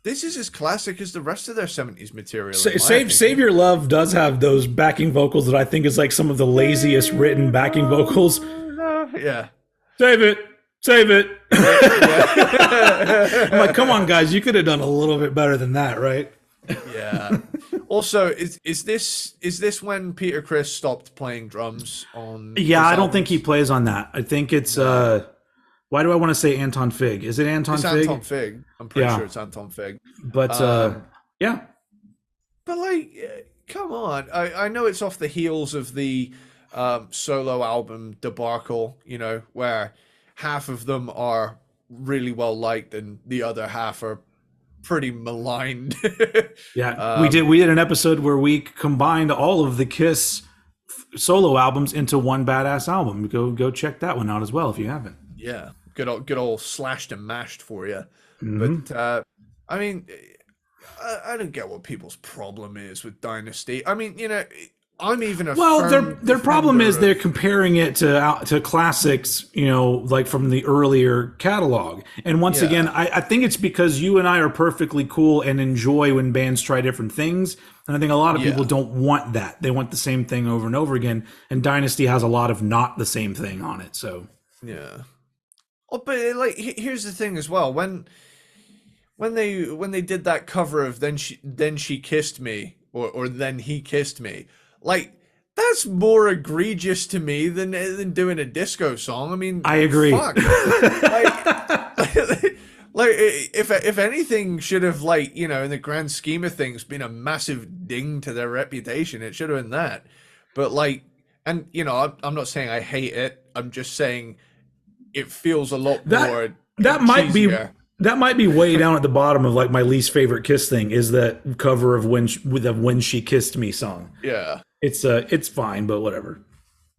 This is as classic as the rest of their 70s material. Save Your Love does have those backing vocals that I think is like some of the laziest written backing vocals. Yeah. Save it. I'm like, come on, guys, you could have done a little bit better than that, right? Yeah. Also, is this when Peter Criss stopped playing drums on? Yeah, I don't think he plays on that. I think it's why do I want to say Anton Fig? Is it Anton Fig? Anton Fig. I'm pretty sure it's Anton Fig. But yeah. But like, come on. I know it's off the heels of the solo album debacle, you know, where half of them are really well liked and the other half are pretty maligned. Yeah, we did an episode where we combined all of the Kiss solo albums into one badass album. Go check that one out as well if you haven't. Yeah, good old slashed and mashed for you. But I mean, I don't get what people's problem is with Dynasty. I mean, you know, I'm even a their problem is they're comparing it to classics, you know, like from the earlier catalog. And once again, I think it's because you and I are perfectly cool and enjoy when bands try different things. And I think a lot of people don't want that. They want the same thing over and over again. And Dynasty has a lot of not the same thing on it. So yeah. Oh, but like, here's the thing as well. When they did that cover of then she kissed me or then he kissed me, like, that's more egregious to me than doing a disco song. I mean, I agree. Fuck. like if anything should have, like, you know, in the grand scheme of things, been a massive ding to their reputation, it should have been that. But like, and you know, I'm not saying I hate it. I'm just saying it feels a lot more. That might be way down at the bottom of like my least favorite Kiss thing is that cover of When She Kissed Me song. Yeah. It's fine, but whatever.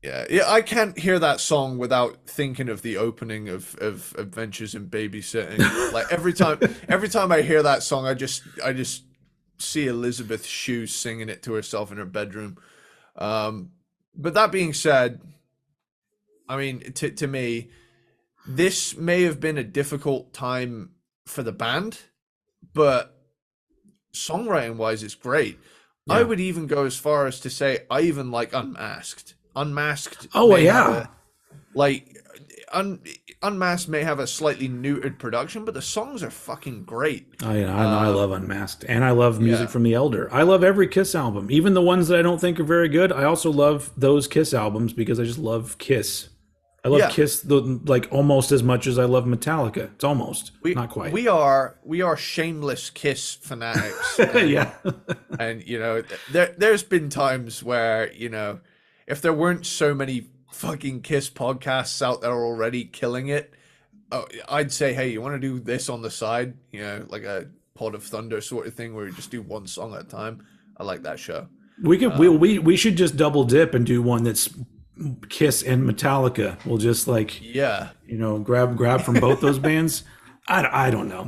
Yeah, I can't hear that song without thinking of the opening of Adventures in Babysitting. Like every time I hear that song, I just see Elizabeth Shue singing it to herself in her bedroom. But that being said, I mean, to me, this may have been a difficult time for the band, but songwriting wise, it's great. Yeah. I would even go as far as to say I even like Unmasked. Unmasked. Oh yeah. Unmasked may have a slightly neutered production, but the songs are fucking great. Oh yeah, I love Unmasked, and I love music from The Elder. I love every Kiss album, even the ones that I don't think are very good. I also love those Kiss albums because I just love Kiss. I love Kiss like almost as much as I love Metallica. It's almost not quite. We are shameless Kiss fanatics. Yeah. And you know, there's been times where, you know, if there weren't so many fucking Kiss podcasts out there already killing it, I'd say, hey, you want to do this on the side? You know, like a Pod of Thunder sort of thing where you just do one song at a time. I like that show. We could we should just double dip and do one that's Kiss and Metallica. We'll just like, Yeah. grab from both those bands. I don't know.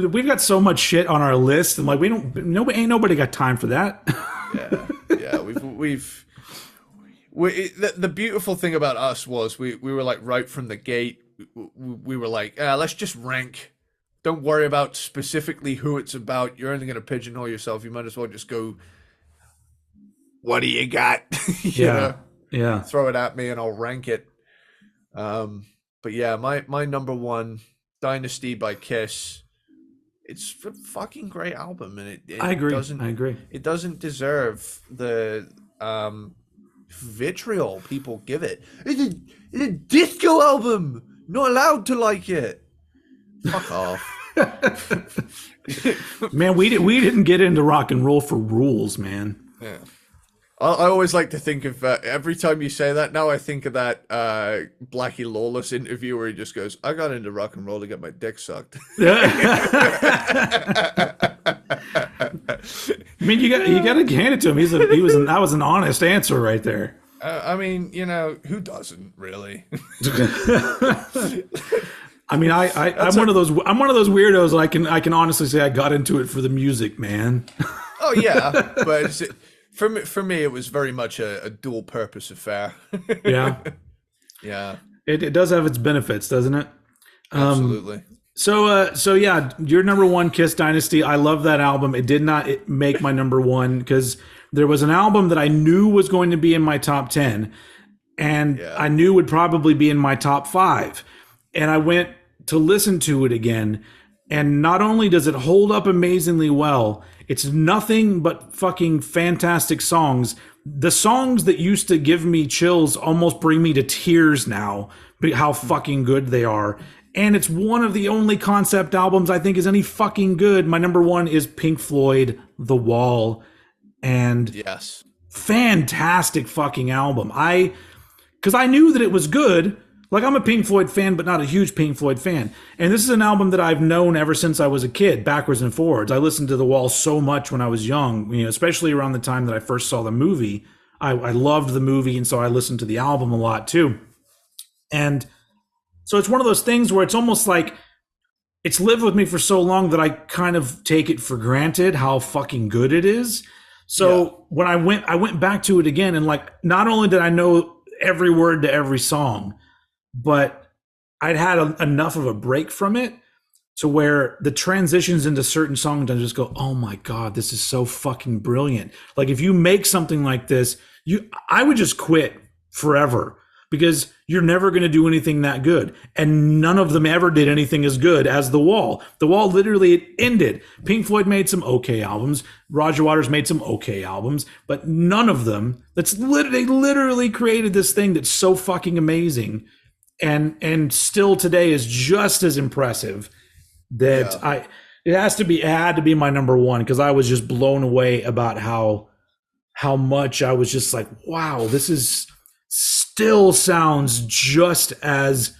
We've got so much shit on our list, and like ain't nobody got time for that. Yeah. Yeah. The beautiful thing about us was we were like right from the gate. We were like, let's just rank. Don't worry about specifically who it's about. You're only going to pigeonhole yourself. You might as well just go, what do you got? Yeah. Yeah. Throw it at me and I'll rank it. But yeah, my number one, Dynasty by Kiss. It's a fucking great album, and it I agree. doesn't I agree. it doesn't deserve the vitriol people give it. It's a disco album. Not allowed to like it. Fuck off. Man, we didn't get into rock and roll for rules, man. Yeah. I always like to think of every time you say that. Now I think of that Blackie Lawless interview where he just goes, "I got into rock and roll to get my dick sucked." I mean, you got to hand it to him. That was an honest answer right there. I mean, who doesn't really? I mean, I'm one of those weirdos. I can honestly say I got into it for the music, man. Oh yeah, but for me, it was very much a dual purpose affair. Yeah, yeah. It does have its benefits, doesn't it? Absolutely. So yeah, your number one, Kiss Dynasty. I love that album. It did not make my number one because there was an album that I knew was going to be in my top 10, and I knew would probably be in my top 5. And I went to listen to it again, and not only does it hold up amazingly well, it's nothing but fucking fantastic songs. The songs that used to give me chills almost bring me to tears now, how fucking good they are. And it's one of the only concept albums I think is any fucking good. My number one is Pink Floyd, The Wall. And yes, fantastic fucking album. Because I knew that it was good. Like, I'm a Pink Floyd fan, but not a huge Pink Floyd fan. And this is an album that I've known ever since I was a kid, backwards and forwards. I listened to The Wall so much when I was young, especially around the time that I first saw the movie. I loved the movie, and so I listened to the album a lot too. And so it's one of those things where it's almost like it's lived with me for so long that I kind of take it for granted how fucking good it is. So when I went back to it again, and like, not only did I know every word to every song, but I'd had enough of a break from it to where the transitions into certain songs, I just go, oh my God, this is so fucking brilliant. Like, if you make something like this, I would just quit forever, because you're never going to do anything that good. And none of them ever did anything as good as The Wall. The Wall literally, it ended. Pink Floyd made some okay albums. Roger Waters made some okay albums, but none of them, they literally created this thing that's so fucking amazing. And still today is just as impressive. That it had to be my number one, because I was just blown away about how much I was just like, wow, this is still sounds just as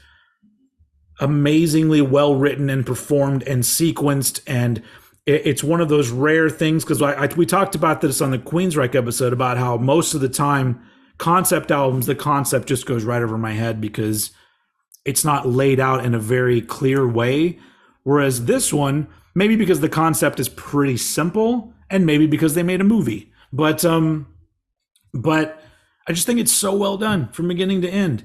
amazingly well written and performed and sequenced. And it's one of those rare things, because we talked about this on the Queensryche episode about how most of the time concept albums, the concept just goes right over my head because it's not laid out in a very clear way. Whereas this one, maybe because the concept is pretty simple, and maybe because they made a movie, but I just think it's so well done from beginning to end.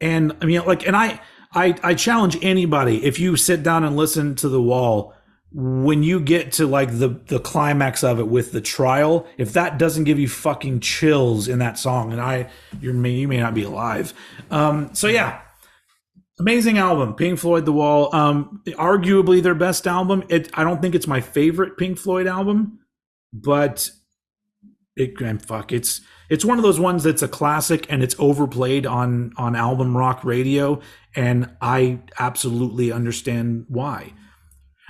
And I mean, like, and I challenge anybody, if you sit down and listen to The Wall, when you get to like the climax of it with the trial, if that doesn't give you fucking chills in that song, and you may not be alive. So yeah. Amazing album, Pink Floyd, The Wall. Arguably their best album. I don't think it's my favorite Pink Floyd album, but it's one of those ones that's a classic, and it's overplayed on album rock radio, and I absolutely understand why.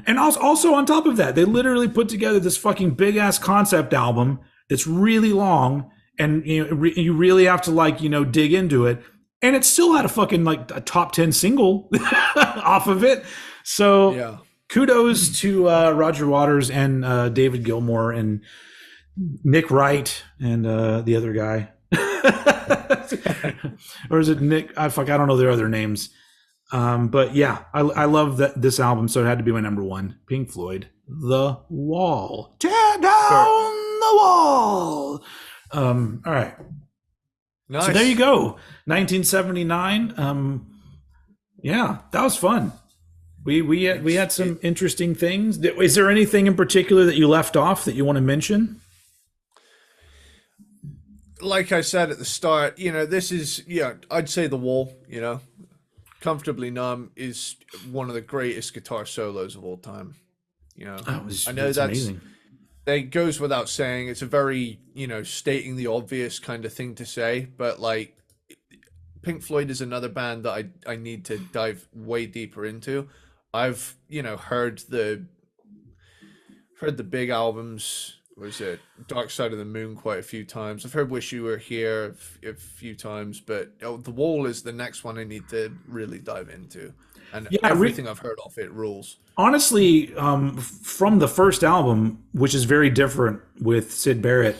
And also on top of that, they literally put together this fucking big ass concept album that's really long, and you really have to dig into it. And it still had a fucking a top 10 single off of it. So kudos to Roger Waters and David Gilmour and Nick Wright and the other guy. Or is it Nick? I don't know their other names. But yeah, I love that this album, so it had to be my number one. Pink Floyd, The Wall. Tear Sure. down the wall. All right. Nice. So there you go. 1979. Yeah, that was fun. We had some interesting things. Is there anything in particular that you left off that you want to mention? Like I said at the start, this is, I'd say The Wall, Comfortably Numb is one of the greatest guitar solos of all time. I know that's amazing. It goes without saying. It's a very, stating the obvious kind of thing to say, but like Pink Floyd is another band that I need to dive way deeper into. I've, heard the big albums. Was it Dark Side of the Moon quite a few times. I've heard Wish You Were Here a few times, but The Wall is the next one I need to really dive into. And Yeah, everything I've heard of it rules. honestly, from the first album, which is very different with Sid Barrett,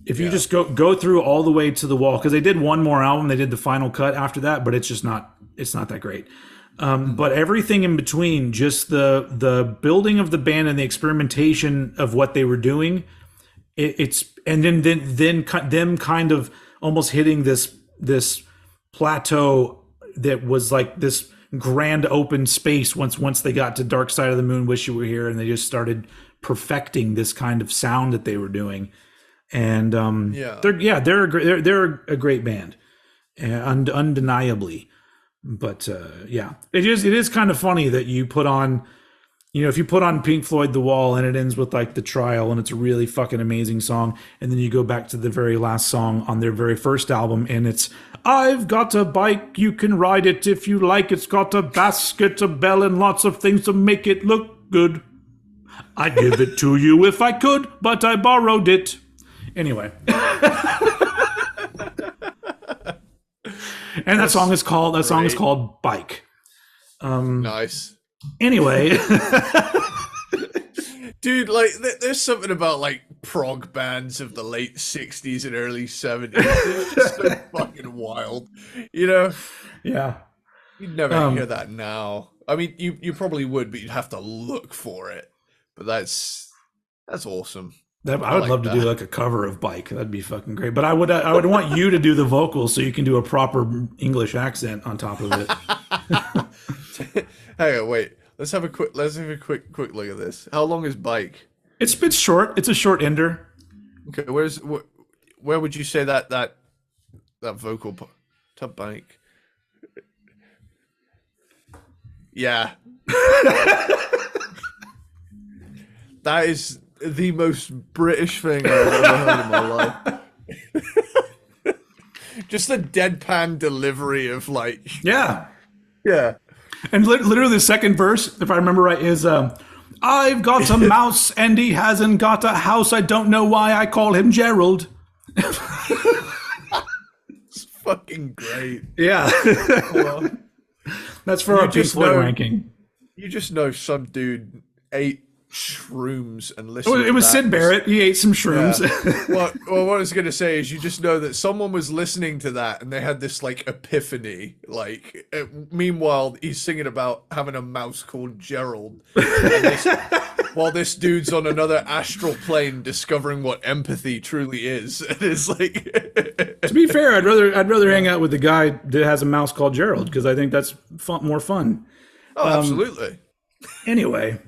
if you Yeah. just go through all the way to The Wall, because they did one more album, they did the final cut after that, but it's not that great. But everything in between, just the building of the band and the experimentation of what they were doing, it's and then them kind of almost hitting this plateau that was like this grand open space once they got to Dark Side of the Moon, Wish You Were Here, and they just started perfecting this kind of sound that they were doing. And Yeah. they're a great band, undeniably. But yeah, it is kind of funny that you put on, if you put on Pink Floyd The Wall and it ends with like The Trial and it's a really fucking amazing song, and then you go back to the very last song on their very first album and it's I've got a bike, you can ride it if you like, it's got a basket, a bell, and lots of things to make it look good. I'd give it to you if I could, but I borrowed it. Anyway. And that song is called Bike. Nice. Anyway. Dude, like, there's something about, like, prog bands of the late 60s and early 70s. It's just so fucking wild. Yeah. You'd never hear that now. I mean, you probably would, but you'd have to look for it. But that's awesome. I would love to do like a cover of Bike. That'd be fucking great. But I would want you to do the vocals so you can do a proper English accent on top of it. Hang on, wait. Let's have a quick look at this. How long is Bike? It's short. It's a short ender. Okay, where would you say that vocal to Bike? Yeah. That is the most British thing I've ever heard in my life. Just the deadpan delivery of like, Yeah. yeah. And literally the second verse, if I remember right, is I've got a mouse and he hasn't got a house. I don't know why I call him Gerald. It's fucking great. Yeah. Well, That's for our Pink Floyd ranking. you just know some dude ate shrooms and listened It was to Sid that. Barrett. He ate some shrooms. Yeah. Well, what I was going to say is you just know that someone was listening to that and they had this like epiphany. Like, meanwhile, he's singing about having a mouse called Gerald. While this dude's on another astral plane discovering what empathy truly is. And it's like... To be fair, I'd rather hang out with the guy that has a mouse called Gerald because I think that's more fun. Oh, absolutely. Anyway,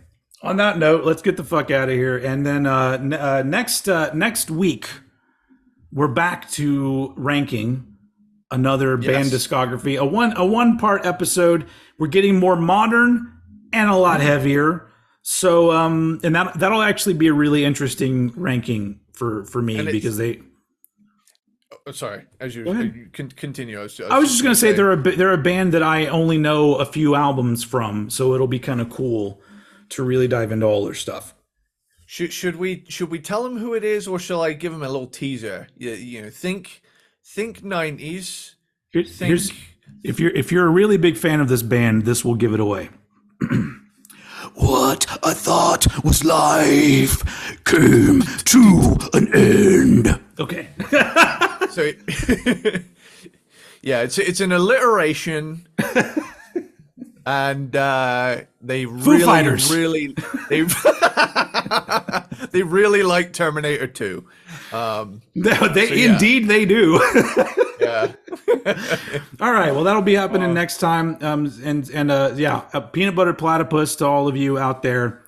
on that note, let's get the fuck out of here. And then next week, we're back to ranking another band discography. A one part episode. We're getting more modern and a lot heavier. So and that'll actually be a really interesting ranking for me because they. Sorry, as you can continue. I was just going to say they're a band that I only know a few albums from, so it'll be kind of cool to really dive into all their stuff. Should we tell them who it is, or shall I give them a little teaser? Think 90s. If you're a really big fan of this band, this will give it away. What I thought was life came to an end. Okay. So, yeah, it's an alliteration, and they really, Fighters. really, they they really like Terminator 2. Indeed they do. Yeah. All right. Well, that'll be happening next time. A peanut butter platypus to all of you out there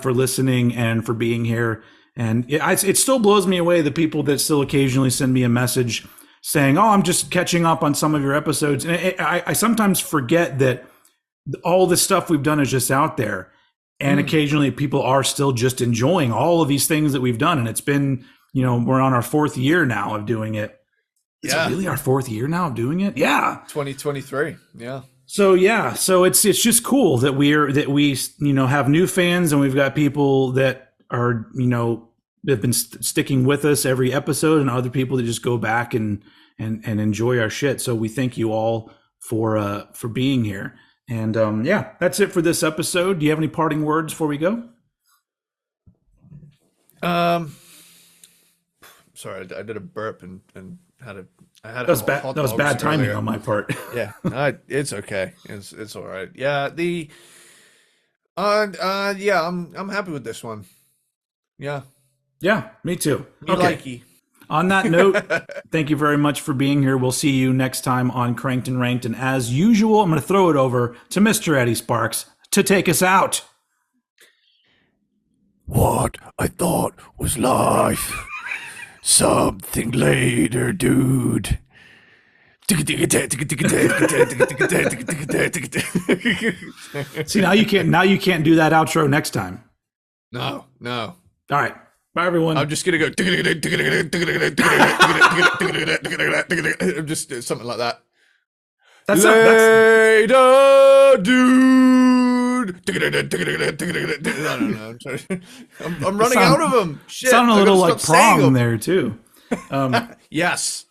for listening and for being here. And it still blows me away, the people that still occasionally send me a message saying, "Oh, I'm just catching up on some of your episodes." And I sometimes forget that all this stuff we've done is just out there. And occasionally people are still just enjoying all of these things that we've done. And it's been, we're on our 4th year now of doing it. Is it really our 4th year now of doing it? Yeah. 2023. Yeah. So it's just cool that we have new fans, and we've got people that are, have been sticking with us every episode, and other people that just go back and enjoy our shit. So we thank you all for being here. And that's it for this episode. Do you have any parting words before we go? Sorry, I did a burp and had a. That was bad timing on my part. Yeah, it's okay. It's all right. Yeah, I'm happy with this one. Yeah. Yeah, me too. Okay. On that note, thank you very much for being here. We'll see you next time on Cranked and Ranked. And as usual, I'm going to throw it over to Mr. Eddie Sparxx to take us out. What I thought was life. Something later, dude. See, now you can't do that outro next time. No. All right. Bye, everyone. I'm just gonna go. Just something like that. That's later, dude. I don't know. I'm running out of them. Shit. Sounded a little like prong there too. Yes.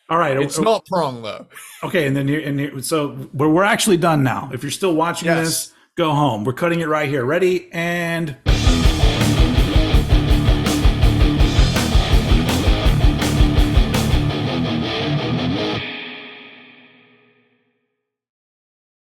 All right. It's not prong though. Okay, and then so we're actually done now. If you're still watching this, go home. We're cutting it right here. Ready and.